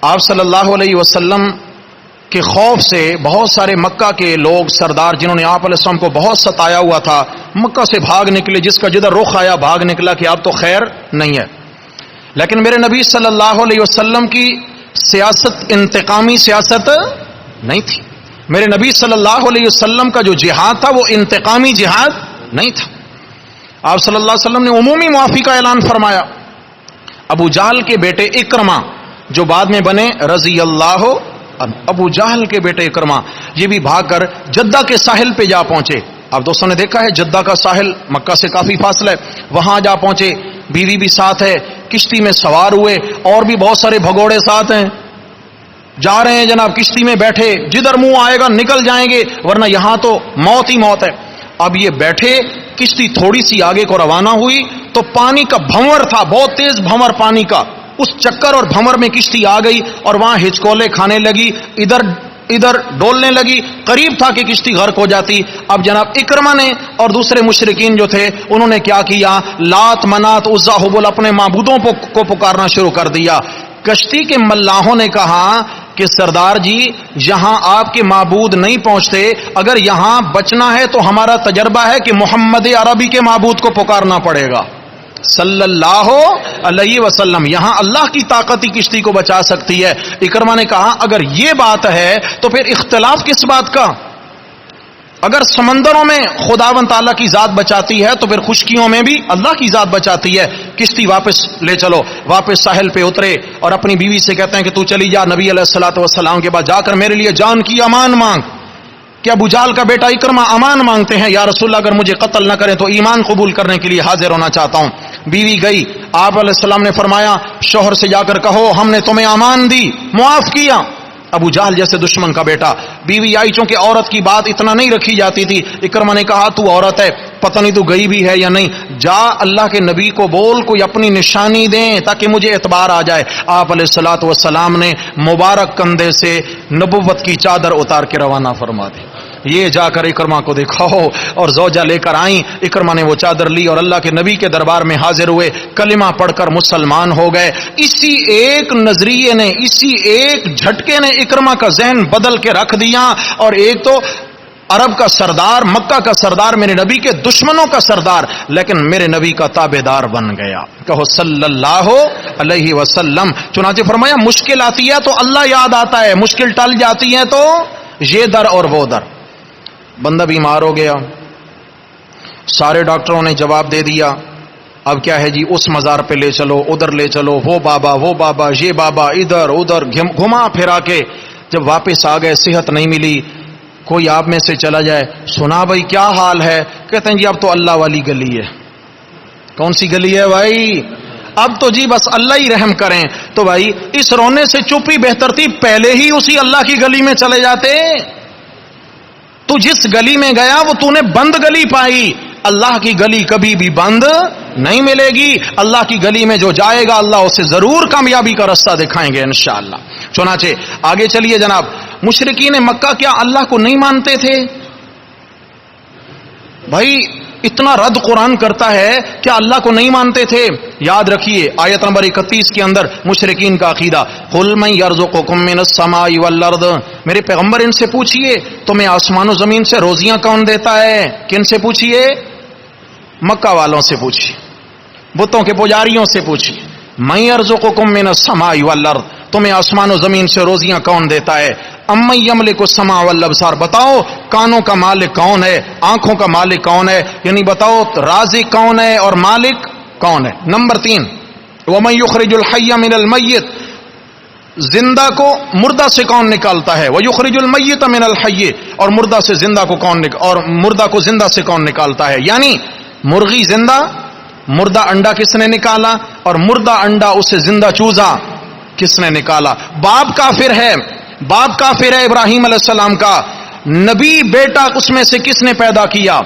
آپ صلی اللہ علیہ وسلم کے خوف سے بہت سارے مکہ کے لوگ، سردار جنہوں نے آپ علیہ السلام کو بہت ستایا ہوا تھا، مکہ سے بھاگ نکلے. جس کا جدھر رخ آیا بھاگ نکلا کہ اب تو خیر نہیں ہے. لیکن میرے نبی صلی اللہ علیہ وسلم کی سیاست انتقامی سیاست نہیں تھی. میرے نبی صلی اللہ علیہ وسلم کا جو جہاد تھا وہ انتقامی جہاد نہیں تھا. آپ صلی اللہ علیہ وسلم نے عمومی معافی کا اعلان فرمایا. ابو جہل کے بیٹے اکرمہ جو بعد میں بنے رضی اللہ عنہ، ابو جہل کے بیٹے اکرمہ یہ بھی بھاگ کر جدہ کے ساحل پہ جا پہنچے. آپ دوستوں نے دیکھا ہے جدہ کا ساحل مکہ سے کافی فاصلہ ہے، وہاں جا پہنچے. بیوی بھی ساتھ ہے، کشتی میں سوار ہوئے، اور بھی بہت سارے بھگوڑے ساتھ ہیں. جا رہے ہیں جناب، کشتی میں بیٹھے، جدھر منہ آئے گا نکل جائیں گے، ورنہ یہاں تو موت ہی موت ہے. اب یہ بیٹھے، کشتی تھوڑی سی آگے کو روانہ ہوئی تو پانی کا بھنور تھا، بہت تیز بھنور پانی کا. اس چکر اور بھنور میں کشتی آ گئی اور وہاں ہچکولے کھانے لگی، ادھر ڈولنے لگی، قریب تھا کہ کشتی غرق ہو جاتی. اب جناب اکرمہ نے اور دوسرے مشرکین جو تھے انہوں نے کیا کیا؟ لات، منات، عزا، حبل اپنے معبودوں کو پکارنا شروع کر دیا. کشتی کے ملاحوں نے کہا کہ سردار جی یہاں آپ کے معبود نہیں پہنچتے، اگر یہاں بچنا ہے تو ہمارا تجربہ ہے کہ محمد عربی کے معبود کو پکارنا پڑے گا صلی اللہ علیہ وسلم. یہاں اللہ کی طاقت ہی کشتی کو بچا سکتی ہے. اکرمہ نے کہا اگر یہ بات ہے تو پھر اختلاف کس بات کا؟ اگر سمندروں میں خداوند تعالیٰ کی ذات بچاتی ہے تو پھر خشکیوں میں بھی اللہ کی ذات بچاتی ہے. کشتی واپس لے چلو. واپس ساحل پہ اترے اور اپنی بیوی سے کہتے ہیں کہ تو چلی جا، نبی علیہ الصلوۃ والسلام کے بعد جا کر میرے لیے جان کی امان مانگ. کہ ابو جہل کا بیٹا اکرمہ امان مانگتے ہیں، یا رسول اللہ اگر مجھے قتل نہ کریں تو ایمان قبول کرنے کے لیے حاضر ہونا چاہتا ہوں. بیوی گئی، آپ علیہ السلام نے فرمایا شوہر سے جا کر کہو ہم نے تمہیں امان دی، معاف کیا. ابو جہل جیسے دشمن کا بیٹا. بیوی آئی، چونکہ عورت کی بات اتنا نہیں رکھی جاتی تھی. اکرمہ نے کہا تو عورت ہے، پتہ نہیں تو گئی بھی ہے یا نہیں، جا اللہ کے نبی کو بول کوئی اپنی نشانی دیں تاکہ مجھے اعتبار آ جائے. آپ علیہ الصلوۃ والسلام نے مبارک کندھے سے نبوت کی چادر اتار کے روانہ فرما دی. یہ جا کر اکرمہ کو دکھاؤ، اور زوجہ لے کر آئیں. اکرمہ نے وہ چادر لی اور اللہ کے نبی کے دربار میں حاضر ہوئے، کلمہ پڑھ کر مسلمان ہو گئے. اسی ایک نظریے نے، اسی ایک جھٹکے نے اکرمہ کا ذہن بدل کے رکھ دیا. اور ایک تو عرب کا سردار، مکہ کا سردار، میرے نبی کے دشمنوں کا سردار، لیکن میرے نبی کا تابعدار بن گیا. کہو صلی اللہ علیہ وسلم. چنانچہ فرمایا مشکل آتی ہے تو اللہ یاد آتا ہے، مشکل ٹل جاتی ہے تو یہ در اور وہ در. بندہ بیمار ہو گیا، سارے ڈاکٹروں نے جواب دے دیا اب کیا ہے جی، اس مزار پہ لے چلو، ادھر لے چلو، وہ بابا یہ بابا، ادھر ادھر گھما پھرا کے جب واپس آ گئے صحت نہیں ملی. کوئی آپ میں سے چلا جائے، سنا بھائی کیا حال ہے؟ کہتے ہیں جی اب تو اللہ والی گلی ہے. کون سی گلی ہے بھائی؟ اب تو جی بس اللہ ہی رحم کریں. تو بھائی اس رونے سے چپ ہی بہتر تھی, پہلے ہی اسی اللہ کی گلی میں چلے جاتے. تو جس گلی میں گیا وہ تو نے بند گلی پائی. اللہ کی گلی کبھی بھی بند نہیں ملے گی. اللہ کی گلی میں جو جائے گا اللہ اسے ضرور کامیابی کا رستہ دکھائیں گے انشاءاللہ. چنانچہ آگے چلیے جناب. مشرکین مکہ کیا اللہ کو نہیں مانتے تھے؟ بھائی اتنا رد قرآن کرتا ہے کیا اللہ کو نہیں مانتے تھے؟ یاد رکھیے آیت نمبر 31 کے اندر مشرکین کا عقیدہ. قل من یرزقکم من السماء والارض, میرے پیغمبر ان سے پوچھئے تمہیں آسمان و زمین سے روزیاں کون دیتا ہے؟ کن سے پوچھئے؟ مکہ والوں سے پوچھئے, بتوں کے پجاریوں سے پوچھئے. من یرزقکم من السماء والارض, تمہیں آسمان و زمین سے روزیاں کون دیتا ہے؟ امن یملک السماء والابصار, بتاؤ کانوں کا مالک کون ہے, آنکھوں کا مالک کون ہے, یعنی بتاؤ رازق کون ہے اور مالک کون ہے. نمبر 3, ومن یخرج الحی من المیت, زندہ کو مردہ سے کون نکالتا ہے؟ ویخرج المیت من الحی, اور مردہ سے زندہ کو کون اور مردہ کو زندہ سے کون نکالتا ہے؟ یعنی مرغی زندہ, مردہ انڈا کس نے نکالا, اور مردہ انڈا اسے زندہ چوزا کس نے نکالا؟ باپ کافر ہے, باپ کافر ہے ابراہیم علیہ السلام کا, نبی بیٹا اس میں سے کس نے پیدا کیا؟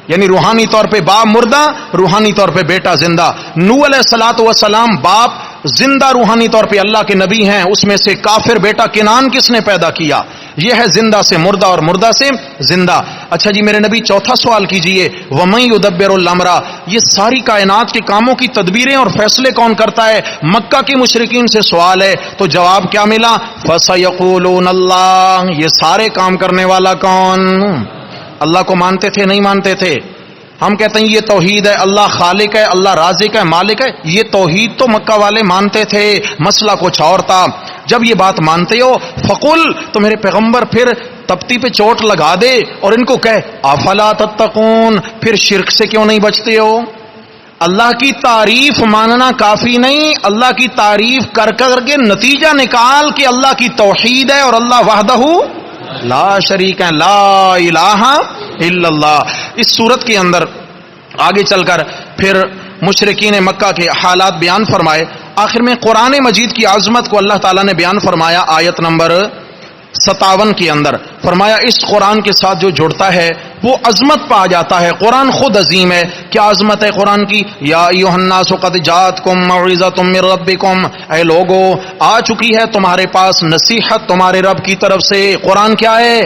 یعنی روحانی طور پہ باپ مردہ, روحانی طور پہ بیٹا زندہ. نوح علیہ الصلوۃ والسلام باپ زندہ, روحانی طور پہ اللہ کے نبی ہیں, اس میں سے کافر بیٹا کنان کس نے پیدا کیا؟ یہ ہے زندہ سے مردہ اور مردہ سے زندہ. اچھا جی میرے نبی چوتھا سوال کیجئے, وَمَن يُدَبِّرُ الْأَمْرَ, یہ ساری کائنات کے کاموں کی تدبیریں اور فیصلے کون کرتا ہے؟ مکہ کے مشرکین سے سوال ہے, تو جواب کیا ملا؟ فَسَيَقُولُونَ اللَّهُ, یہ سارے کام کرنے والا کون؟ اللہ کو مانتے تھے نہیں مانتے تھے؟ ہم کہتے ہیں یہ توحید ہے, اللہ خالق ہے, اللہ رازق ہے, مالک ہے. یہ توحید تو مکہ والے مانتے تھے, مسئلہ کچھ اور تھا. جب یہ بات مانتے ہو فقل, تو میرے پیغمبر پھر تپتی پہ چوٹ لگا دے اور ان کو کہے افلا تتقون, پھر شرک سے کیوں نہیں بچتے ہو؟ اللہ کی تعریف ماننا کافی نہیں, اللہ کی تعریف کر کر کے نتیجہ نکال کہ اللہ کی توحید ہے اور اللہ وحدہ لا شریک ہے, لا الہ الا اللہ. اس صورت کے اندر آگے چل کر پھر مشرکین مکہ کے حالات بیان فرمائے. آخر میں قرآن مجید کی عظمت کو اللہ تعالیٰ نے بیان فرمایا آیت نمبر 57 کے اندر. فرمایا اس قرآن کے ساتھ جو جڑتا ہے وہ عظمت پا جاتا ہے. قرآن خود عظیم ہے. کیا عظمت ہے قرآن کی؟ یا ایھا الناس قد جاءتکم موعظۃ من ربکم, اے لوگو آ چکی ہے تمہارے پاس نصیحت تمہارے رب کی طرف سے. قرآن کیا ہے؟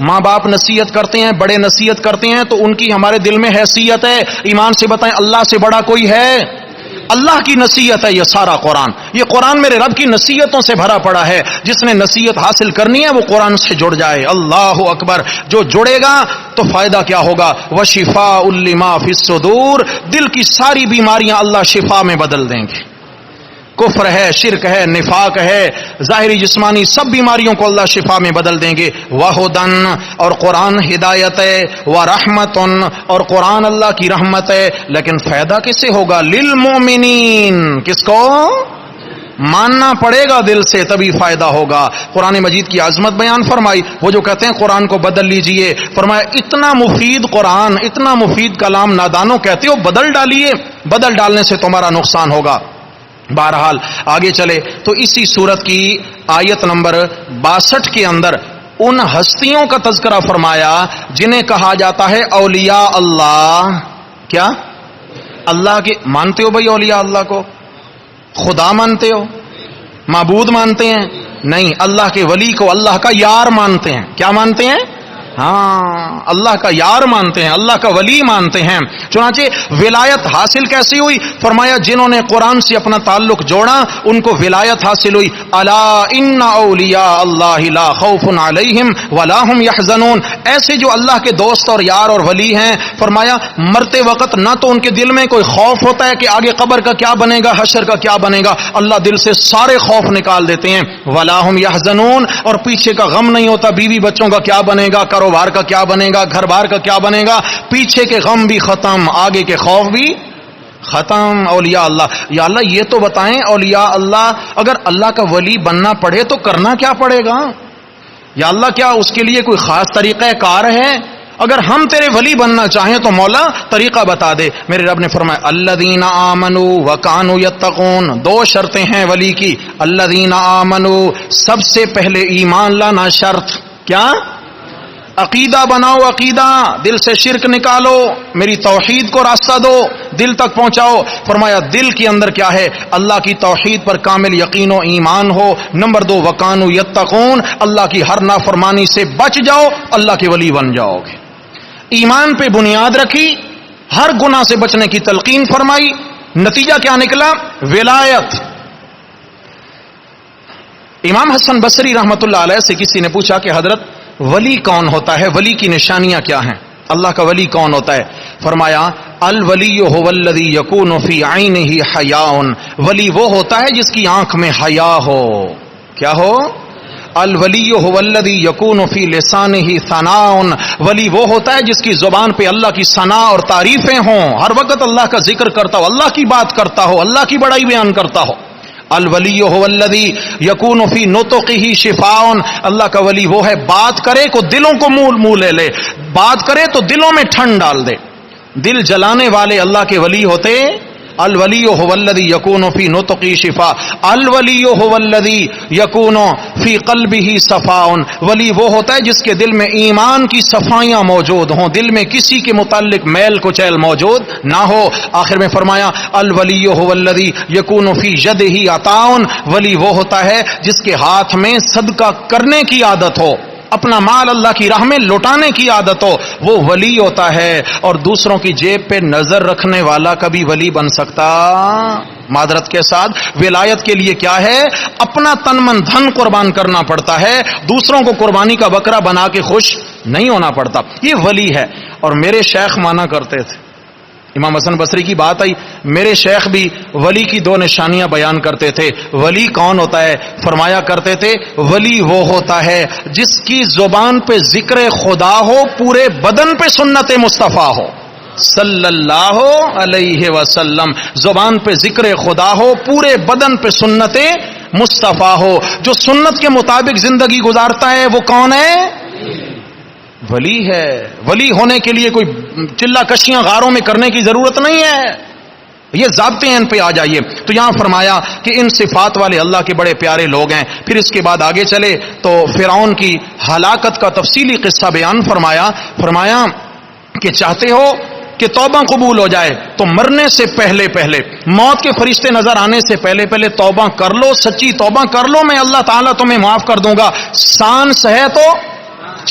ماں باپ نصیحت کرتے ہیں, بڑے نصیحت کرتے ہیں, تو ان کی ہمارے دل میں حیثیت ہے. ایمان سے بتائیں اللہ سے بڑا کوئی ہے؟ اللہ کی نصیحت ہے یہ سارا قرآن. یہ قرآن میرے رب کی نصیحتوں سے بھرا پڑا ہے. جس نے نصیحت حاصل کرنی ہے وہ قرآن سے جڑ جائے. اللہ اکبر. جو جڑے گا تو فائدہ کیا ہوگا؟ وشفاء لما فی الصدور, دل کی ساری بیماریاں اللہ شفا میں بدل دیں گے. کفر ہے, شرک ہے, نفاق ہے, ظاہری جسمانی سب بیماریوں کو اللہ شفا میں بدل دیں گے. وہدن, اور قرآن ہدایت ہے. ورحمتن, اور قرآن اللہ کی رحمت ہے. لیکن فائدہ کسے ہوگا؟ للمؤمنین. کس کو ماننا پڑے گا دل سے تبھی فائدہ ہوگا. قرآن مجید کی عظمت بیان فرمائی. وہ جو کہتے ہیں قرآن کو بدل لیجئے, فرمایا اتنا مفید قرآن, اتنا مفید کلام نادانوں کہتے ہو بدل ڈالیے, بدل ڈالنے سے تمہارا نقصان ہوگا. بہرحال آگے چلے تو اسی سورت کی آیت نمبر 62 کے اندر ان ہستیوں کا تذکرہ فرمایا جنہیں کہا جاتا ہے اولیاء اللہ. کیا اللہ کے مانتے ہو بھائی؟ اولیاء اللہ کو خدا مانتے ہو؟ معبود مانتے ہیں؟ نہیں, اللہ کے ولی کو اللہ کا یار مانتے ہیں. کیا مانتے ہیں؟ ہاں, اللہ کا یار مانتے ہیں, اللہ کا ولی مانتے ہیں. چنانچہ ولایت حاصل کیسی ہوئی؟ فرمایا جنہوں نے قرآن سے اپنا تعلق جوڑا ان کو ولایت حاصل ہوئی. الا ان اولیاء اللہ لا خوف علیہم ولا هم يحزنون. ایسے جو اللہ کے دوست اور یار اور ولی ہیں, فرمایا مرتے وقت نہ تو ان کے دل میں کوئی خوف ہوتا ہے کہ آگے قبر کا کیا بنے گا, حشر کا کیا بنے گا. اللہ دل سے سارے خوف نکال دیتے ہیں. ولا هم يحزنون, اور پیچھے کا غم نہیں ہوتا, بیوی بچوں کا کیا بنے گا, کاروبار کا کیا بنے گا, گھر بار کا کیا بنے گا. پیچھے کے غم بھی ختم, آگے کے خوف بھی ختم. اولیاء اللہ. یا اللہ یہ تو بتائیں اولیاء اللہ اگر اللہ کا ولی بننا پڑے تو کرنا کیا پڑے گا؟ یا اللہ کیا اس کے لیے کوئی خاص طریقہ کار ہے؟ اگر ہم تیرے ولی بننا چاہیں تو مولا طریقہ بتا دے. میرے رب نے فرمایا الذین آمنوا وکانوا یتقون. 2 شرطیں ہیں ولی کی. الذین آمنوا، سب سے پہلے ایمان لانا شرط. کیا؟ عقیدہ بناؤ، عقیدہ دل سے شرک نکالو، میری توحید کو راستہ دو، دل تک پہنچاؤ. فرمایا دل کے اندر کیا ہے؟ اللہ کی توحید پر کامل یقین و ایمان ہو. نمبر 2 وکانوا یتقون، اللہ کی ہر نافرمانی سے بچ جاؤ، اللہ کے ولی بن جاؤ گے. ایمان پہ بنیاد رکھی، ہر گناہ سے بچنے کی تلقین فرمائی. نتیجہ کیا نکلا؟ ولایت. امام حسن بصری رحمت اللہ علیہ سے کسی نے پوچھا کہ حضرت ولی کون ہوتا ہے، ولی کی نشانیاں کیا ہیں، اللہ کا ولی کون ہوتا ہے؟ فرمایا الولی هو الذی یکون فی عینہ حیاء. ولی وہ ہوتا ہے جس کی آنکھ میں حیا ہو. کیا ہو؟ الولی هو الذی یکون فی لسانہ ثناء. ولی وہ ہوتا ہے جس کی زبان پہ اللہ کی ثنا اور تعریفیں ہوں، ہر وقت اللہ کا ذکر کرتا ہو، اللہ کی بات کرتا ہو، اللہ کی بڑائی بیان کرتا ہو. الولی هو الذی یکون فی نطقہ شفاء. اللہ کا ولی وہ ہے بات کرے کو دلوں کو منہ لے لے، بات کرے تو دلوں میں ٹھنڈ ڈال دے. دل جلانے والے اللہ کے ولی ہوتے. الولی هو الذی یکون فی نطقہ شفاء. الولی هو الذی یکون فی قلبہ صفاء. ولی وہ ہوتا ہے جس کے دل میں ایمان کی صفائیاں موجود ہوں، دل میں کسی کے متعلق میل کچیل موجود نہ ہو. آخر میں فرمایا الولی هو الذی یکون فی یدہ عطاء. ولی وہ ہوتا ہے جس کے ہاتھ میں صدقہ کرنے کی عادت ہو، اپنا مال اللہ کی راہ میں لوٹانے کی عادت ہو، وہ ولی ہوتا ہے. اور دوسروں کی جیب پہ نظر رکھنے والا کبھی ولی بن سکتا؟ معذرت کے ساتھ، ولایت کے لیے کیا ہے؟ اپنا تن من دھن قربان کرنا پڑتا ہے، دوسروں کو قربانی کا بکرا بنا کے خوش نہیں ہونا پڑتا. یہ ولی ہے. اور میرے شیخ مانا کرتے تھے، امام حسن بصری کی بات آئی، میرے شیخ بھی ولی کی 2 نشانیاں بیان کرتے تھے. ولی کون ہوتا ہے؟ فرمایا کرتے تھے ولی وہ ہوتا ہے جس کی زبان پہ ذکر خدا ہو، پورے بدن پہ سنت مصطفیٰ ہو صلی اللہ علیہ وسلم. زبان پہ ذکر خدا ہو، پورے بدن پہ سنت مصطفیٰ ہو. جو سنت کے مطابق زندگی گزارتا ہے وہ کون ہے؟ ولی ہے. ولی ہونے کے لیے کوئی چلا کشیاں غاروں میں کرنے کی ضرورت نہیں ہے. یہ ضابطے ہیں، ان پہ آ جائیے. تو یہاں فرمایا کہ ان صفات والے اللہ کے بڑے پیارے لوگ ہیں. پھر اس کے بعد آگے چلے تو فرعون کی ہلاکت کا تفصیلی قصہ بیان فرمایا کہ چاہتے ہو کہ توبہ قبول ہو جائے تو مرنے سے پہلے موت کے فرشتے نظر آنے سے پہلے توبہ کر لو، سچی توبہ کر لو، میں اللہ تعالیٰ تمہیں معاف کر دوں گا. سانس ہے تو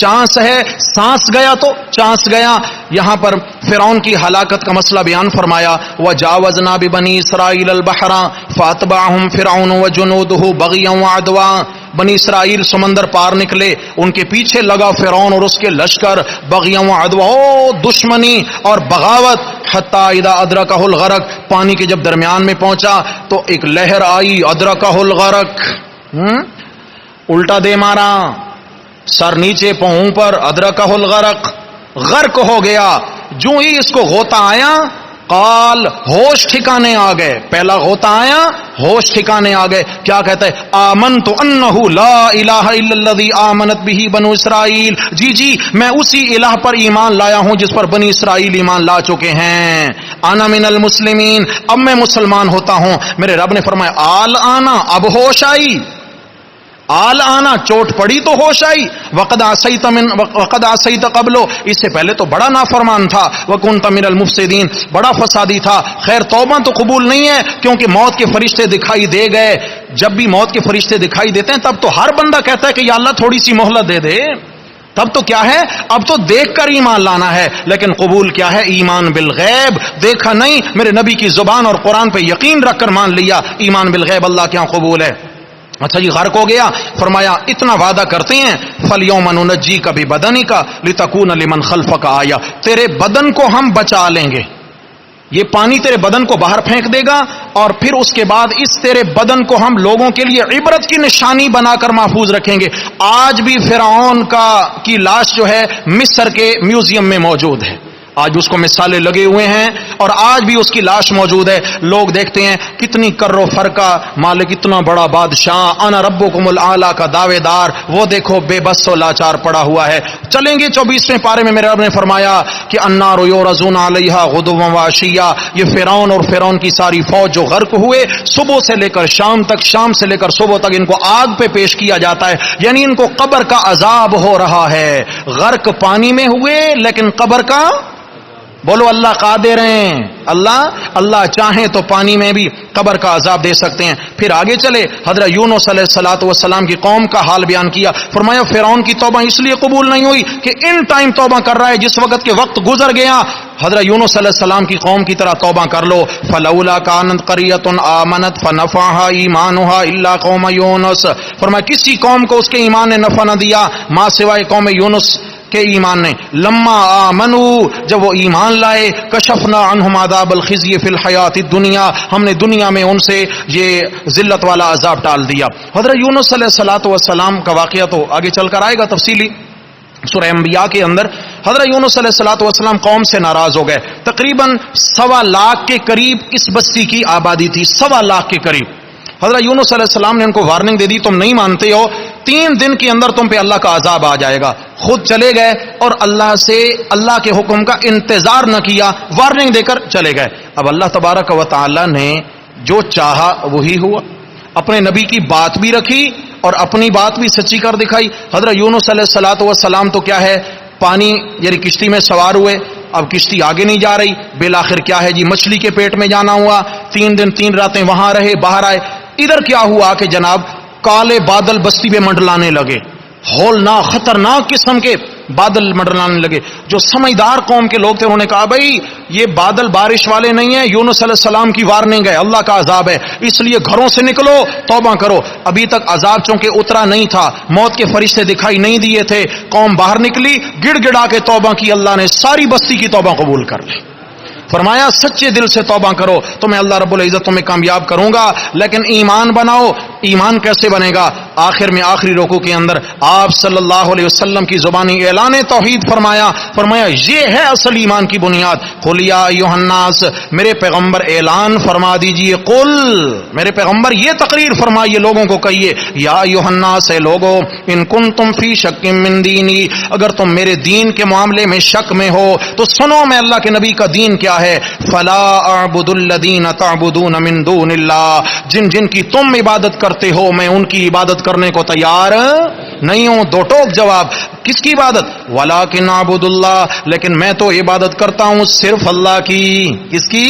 چانس ہے، سانس گیا تو چانس گیا. یہاں پر فرعون کی ہلاکت کا مسئلہ بیان فرمایا وَجَاوَزْنَا بِبَنِي إِسْرَائِيلَ الْبَحْرَ فَأَتْبَعَهُمْ فِرْعَوْنُ وَجُنُودُهُ بَغْيًا وَعَدْوًا. بنی اسرائیل سمندر پار نکلے، ان کے پیچھے لگا فرعون اور اس کے لشکر بغیاں وعدوا، دشمنی اور بغاوت. حتی اذا ادرکہ الغرق، پانی کے جب درمیان میں پہنچا تو ایک لہر آئی، ادرکہ الغرق، الٹا دے مارا، سر نیچے پاؤں پر، ادرکہ الغرق، غرق ہو گیا. جو ہی اس کو غوطہ آیا قال، ہوش ٹھکانے آ گئے. پہلا غوطہ آیا، ہوش ٹھکانے آ گئے. کیا کہتا ہے؟ آمنت انہ لا الہ الا الذی آمنت بہ بنو اسرائیل. جی میں اسی الہ پر ایمان لایا ہوں جس پر بنی اسرائیل ایمان لا چکے ہیں. انا من المسلمین، اب میں مسلمان ہوتا ہوں. میرے رب نے فرمایا آل آنا، اب ہوش آئی. آل آنا، چوٹ پڑی تو ہوش آئی. وقد عصیت قبل، اس سے پہلے تو بڑا نافرمان تھا. وکنت من المفسدین، بڑا فسادی تھا. خیر توبہ تو قبول نہیں ہے کیونکہ موت کے فرشتے دکھائی دے گئے. جب بھی موت کے فرشتے دکھائی دیتے ہیں تب تو ہر بندہ کہتا ہے کہ یا اللہ تھوڑی سی مہلت دے دے. تب تو کیا ہے؟ اب تو دیکھ کر ایمان لانا ہے. لیکن قبول کیا ہے؟ ایمان بالغیب. دیکھا نہیں، میرے نبی کی زبان اور قرآن پہ یقین رکھ کر مان لیا. ایمان بالغیب اللہ کے یہاں قبول ہے. اچھا جی، غرق ہو گیا. فرمایا اتنا وعدہ کرتے ہیں فَالْيَوْمَ نُنَجِّيكَ بِبَدَنِكَ لِتَكُونَ لِمَنْ خَلْفَكَ آیَةً، تیرے بدن کو ہم بچا لیں گے. یہ پانی تیرے بدن کو باہر پھینک دے گا اور پھر اس کے بعد اس تیرے بدن کو ہم لوگوں کے لیے عبرت کی نشانی بنا کر محفوظ رکھیں گے. آج بھی فرعون کی لاش جو ہے مصر کے میوزیم میں موجود ہے. آج اس کو مثالیں لگے ہوئے ہیں اور آج بھی اس کی لاش موجود ہے. لوگ دیکھتے ہیں کتنی کر و فرقہ، مالک اتنا بڑا بادشاہ، انا ربکم الاعلی کا دعوے دار، وہ دیکھو بے بس و لاچار پڑا ہوا ہے. چلیں گے 24ویں پارے میں میرے رب نے فرمایا کہ النار یورزون علیہا غدوا وعشیا. یہ فرعون اور فرعون کی ساری فوج جو غرق ہوئے، صبح سے لے کر شام تک، شام سے لے کر صبح تک ان کو آگ پہ پیش کیا جاتا ہے. یعنی ان کو قبر کا عذاب ہو رہا ہے. غرق پانی میں ہوئے لیکن قبر کا، بولو اللہ قادر ہیں، اللہ چاہیں تو پانی میں بھی قبر کا عذاب دے سکتے ہیں. پھر آگے چلے حضرت یونس علیہ الصلوۃ والسلام کی قوم کا حال بیان کیا. فرمایا فرعون کی توبہ اس لیے قبول نہیں ہوئی کہ ان ٹائم توبہ کر رہا ہے جس وقت کے وقت گزر گیا. حضرت یونس علیہ السلام کی قوم کی طرح توبہ کر لو. فلولا کانت قریۃ آمنت فنفعها ایمانها الا قوم یونس. فرمایا کسی قوم کو اس کے ایمان نے نفع نہ دیا ماں سوائے قوم یونس کے ایمان نے. لما آمنوا، جب وہ ایمان لائے، کشفنا عنہم عذاب الخزي فی الحیات الدنیا، ہم نے دنیا میں ان سے یہ ذلت والا عذاب ٹال دیا. حضرت یونس علیہ الصلوۃ والسلام کا واقعہ تو آگے چل کر آئے گا تفصیلی سورہ انبیاء کے اندر. حضرت یونس علیہ الصلوۃ والسلام قوم سے ناراض ہو گئے. تقریباً 1.25 لاکھ کے قریب اس بستی کی آبادی تھی، 1.25 لاکھ کے قریب. حضرت یونس علیہ السلام نے ان کو وارننگ دے دی، تم نہیں مانتے ہو، 3 دن کے اندر تم پہ اللہ کا عذاب آ جائے گا. خود چلے گئے اور اللہ سے اللہ کے حکم کا انتظار نہ کیا، وارننگ دے کر چلے گئے. اب اللہ تبارک و تعالی نے جو چاہا وہی ہوا. اپنے نبی کی بات بھی رکھی اور اپنی بات بھی سچی کر دکھائی. حضرت یونس علیہ الصلوۃ والسلام تو کیا ہے، پانی یعنی کشتی میں سوار ہوئے، اب کشتی آگے نہیں جا رہی، بالآخر کیا ہے جی مچھلی کے پیٹ میں جانا ہوا. 3 دن 3 راتیں وہاں رہے، باہر آئے. ادھر کیا ہوا کہ جناب کالے بادل بستی میں منڈلانے لگے، ہولناک خطرناک قسم کے بادل منڈلانے لگے. جو سمجھدار قوم کے لوگ تھے انہوں نے کہا بھائی یہ بادل بارش والے نہیں ہیں، یونس علیہ السلام کی وارننگ ہے، اللہ کا عذاب ہے، اس لیے گھروں سے نکلو، توبہ کرو. ابھی تک عذاب چونکہ اترا نہیں تھا، موت کے فرشتے دکھائی نہیں دیے تھے. قوم باہر نکلی، گڑ گڑا کے توبہ کی، اللہ نے ساری بستی کی توبہ قبول کر لی. فرمایا سچے دل سے توبہ کرو تو میں اللہ رب العزت تمہیں کامیاب کروں گا، لیکن ایمان بناؤ. ایمان کیسے بنے گا؟ آخر میں آخری رکوع کے اندر آپ صلی اللہ علیہ وسلم کی زبانی اعلان توحید فرمایا یہ ہے اصل ایمان کی بنیاد. قل یا ایھا الناس، میرے پیغمبر اعلان فرما دیجئے، قل میرے پیغمبر یہ تقریر فرمائیے، لوگوں کو کہیے، یا ایھا الناس، اے لوگو، ان کنتم فی شک من دینی، اگر تم میرے دین کے معاملے میں شک میں ہو تو سنو میں اللہ کے نبی کا دین کیا ہے. فلا اعبد الذین تعبدون من دون اللہ، جن جن کی تم عبادت کرتے ہو میں ان کی عبادت کرنے کو تیار نہیں ہوں. 2 ٹوک جواب. کس کی عبادت؟ ولکن اعبد اللہ، لیکن میں تو عبادت کرتا ہوں صرف اللہ کی. کس کی؟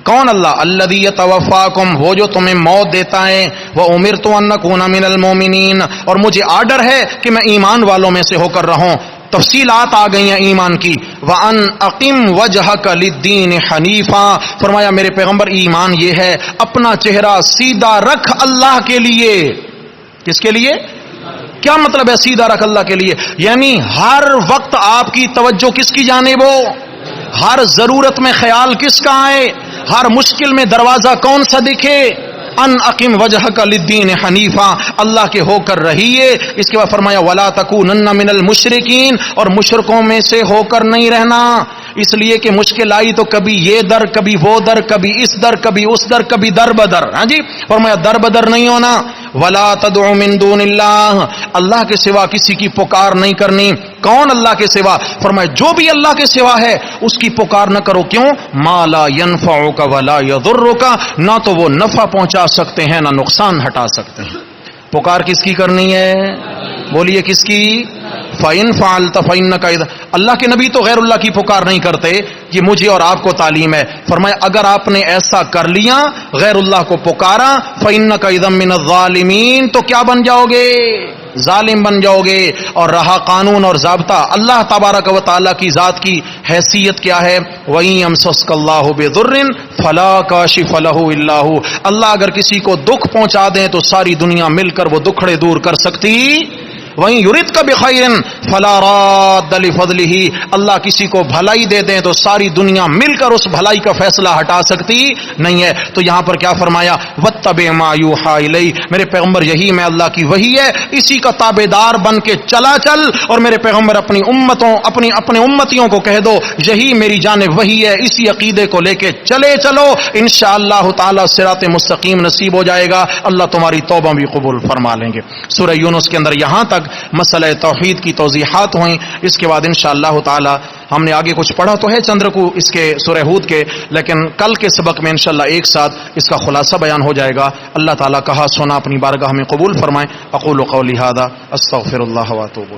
کون اللہ؟ الذی یتوفاکم، وہ جو تمہیں موت دیتا ہے. وامرت ان اکون من المؤمنین، اور مجھے آرڈر ہے کہ میں ایمان والوں میں سے ہو کر رہوں. تفصیلات آ گئی ہیں ایمان کی. وَأَنْ أَقِمْ وَجْهَكَ لِلدِّينِ حَنِيفًا، فرمایا میرے پیغمبر ایمان یہ ہے اپنا چہرہ سیدھا رکھ اللہ کے لیے. کس کے لیے؟ کیا مطلب ہے سیدھا رکھ اللہ کے لیے؟ یعنی ہر وقت آپ کی توجہ کس کی جانب ہو، ہر ضرورت میں خیال کس کا آئے، ہر مشکل میں دروازہ کون سا دکھے. ان اقم وجہک للدین حنیفا، اللہ کے ہو کر رہیے. اس کے بعد فرمایا ولا تکونن من المشرکین، اور مشرکوں میں سے ہو کر نہیں رہنا. اس لیے کہ مشکل آئی تو کبھی یہ در، کبھی وہ در، کبھی اس در، کبھی اس در، کبھی در بدر. ہاں جی، فرمایا در بدر نہیں ہونا. ولا تدعو من دون اللہ، اللہ کے سوا کسی کی پکار نہیں کرنی. کون اللہ کے سوا؟ فرمایا جو بھی اللہ کے سوا ہے اس کی پکار نہ کرو. کیوں؟ ما لا ينفعک ولا يضرک، نہ تو وہ نفع پہنچا سکتے ہیں نہ نقصان ہٹا سکتے ہیں. پکار کس کی کرنی ہے؟ بولیے کس کی؟ فَإِن فَعَلْتَ فَإِنَّكَ إِذًا، اللہ کے نبی تو غیر اللہ کی پکار نہیں کرتے. یہ مجھے اور آپ کو تعلیم ہے. فرمایا اگر آپ نے ایسا کر لیا، غیر اللہ کو پکارا، فَإِنَّكَ إِذًا مِّنَ الظَّالِمِينَ، تو کیا بن جاؤ گے؟ ظالم بن جاؤ گے. اور رہا قانون اور ضابطہ، اللہ تبارک و تعالیٰ کی ذات کی حیثیت کیا ہے؟ وَإِن يَمْسَسْكَ اللَّهُ بِضُرٍّ فَلَا كَاشِفَ لَهُ إِلَّا هُوَ، اللہ اگر کسی کو دکھ پہنچا دیں تو ساری دنیا مل کر وہ دکھڑے دور کر سکتی وَإِن يُرِدْكَ بِخَيْرٍ فَلَا رَادَّ لِفَضْلِهِ، اللہ کسی کو بھلائی دے دیں تو ساری دنیا مل کر اس بھلائی کا فیصلہ ہٹا سکتی نہیں ہے۔ تو یہاں پر کیا فرمایا؟ وَاتَّبِعْ مَا يُوحَىٰ إِلَيْكَ، میرے پیغمبر یہی میں اللہ کی وحی ہے، اسی کا تابع دار بن کے چلا چل، اور میرے پیغمبر اپنی امتوں اپنے امتیوں کو کہہ دو یہی میری جانب وحی ہے، اسی عقیدے کو لے کے چلے چلو، انشاءاللہ تعالی صراط مستقیم نصیب ہو جائے گا، اللہ تمہاری توبہ بھی قبول فرما لیں گے۔ سورہ یونس کے اندر یہاں تک مسئلہ توحید کی توضیحات ہوئیں۔ اس کے بعد انشاءاللہ تعالی ہم نے آگے کچھ پڑھا تو ہے چندر کو اس کے سورہ ہود کے، لیکن کل کے سبق میں انشاءاللہ ایک ساتھ اس کا خلاصہ بیان ہو جائے گا۔ اللہ تعالیٰ کہا سنا اپنی بارگاہ میں قبول فرمائیں۔ اقول قولی ھذا استغفر اللہ واتوب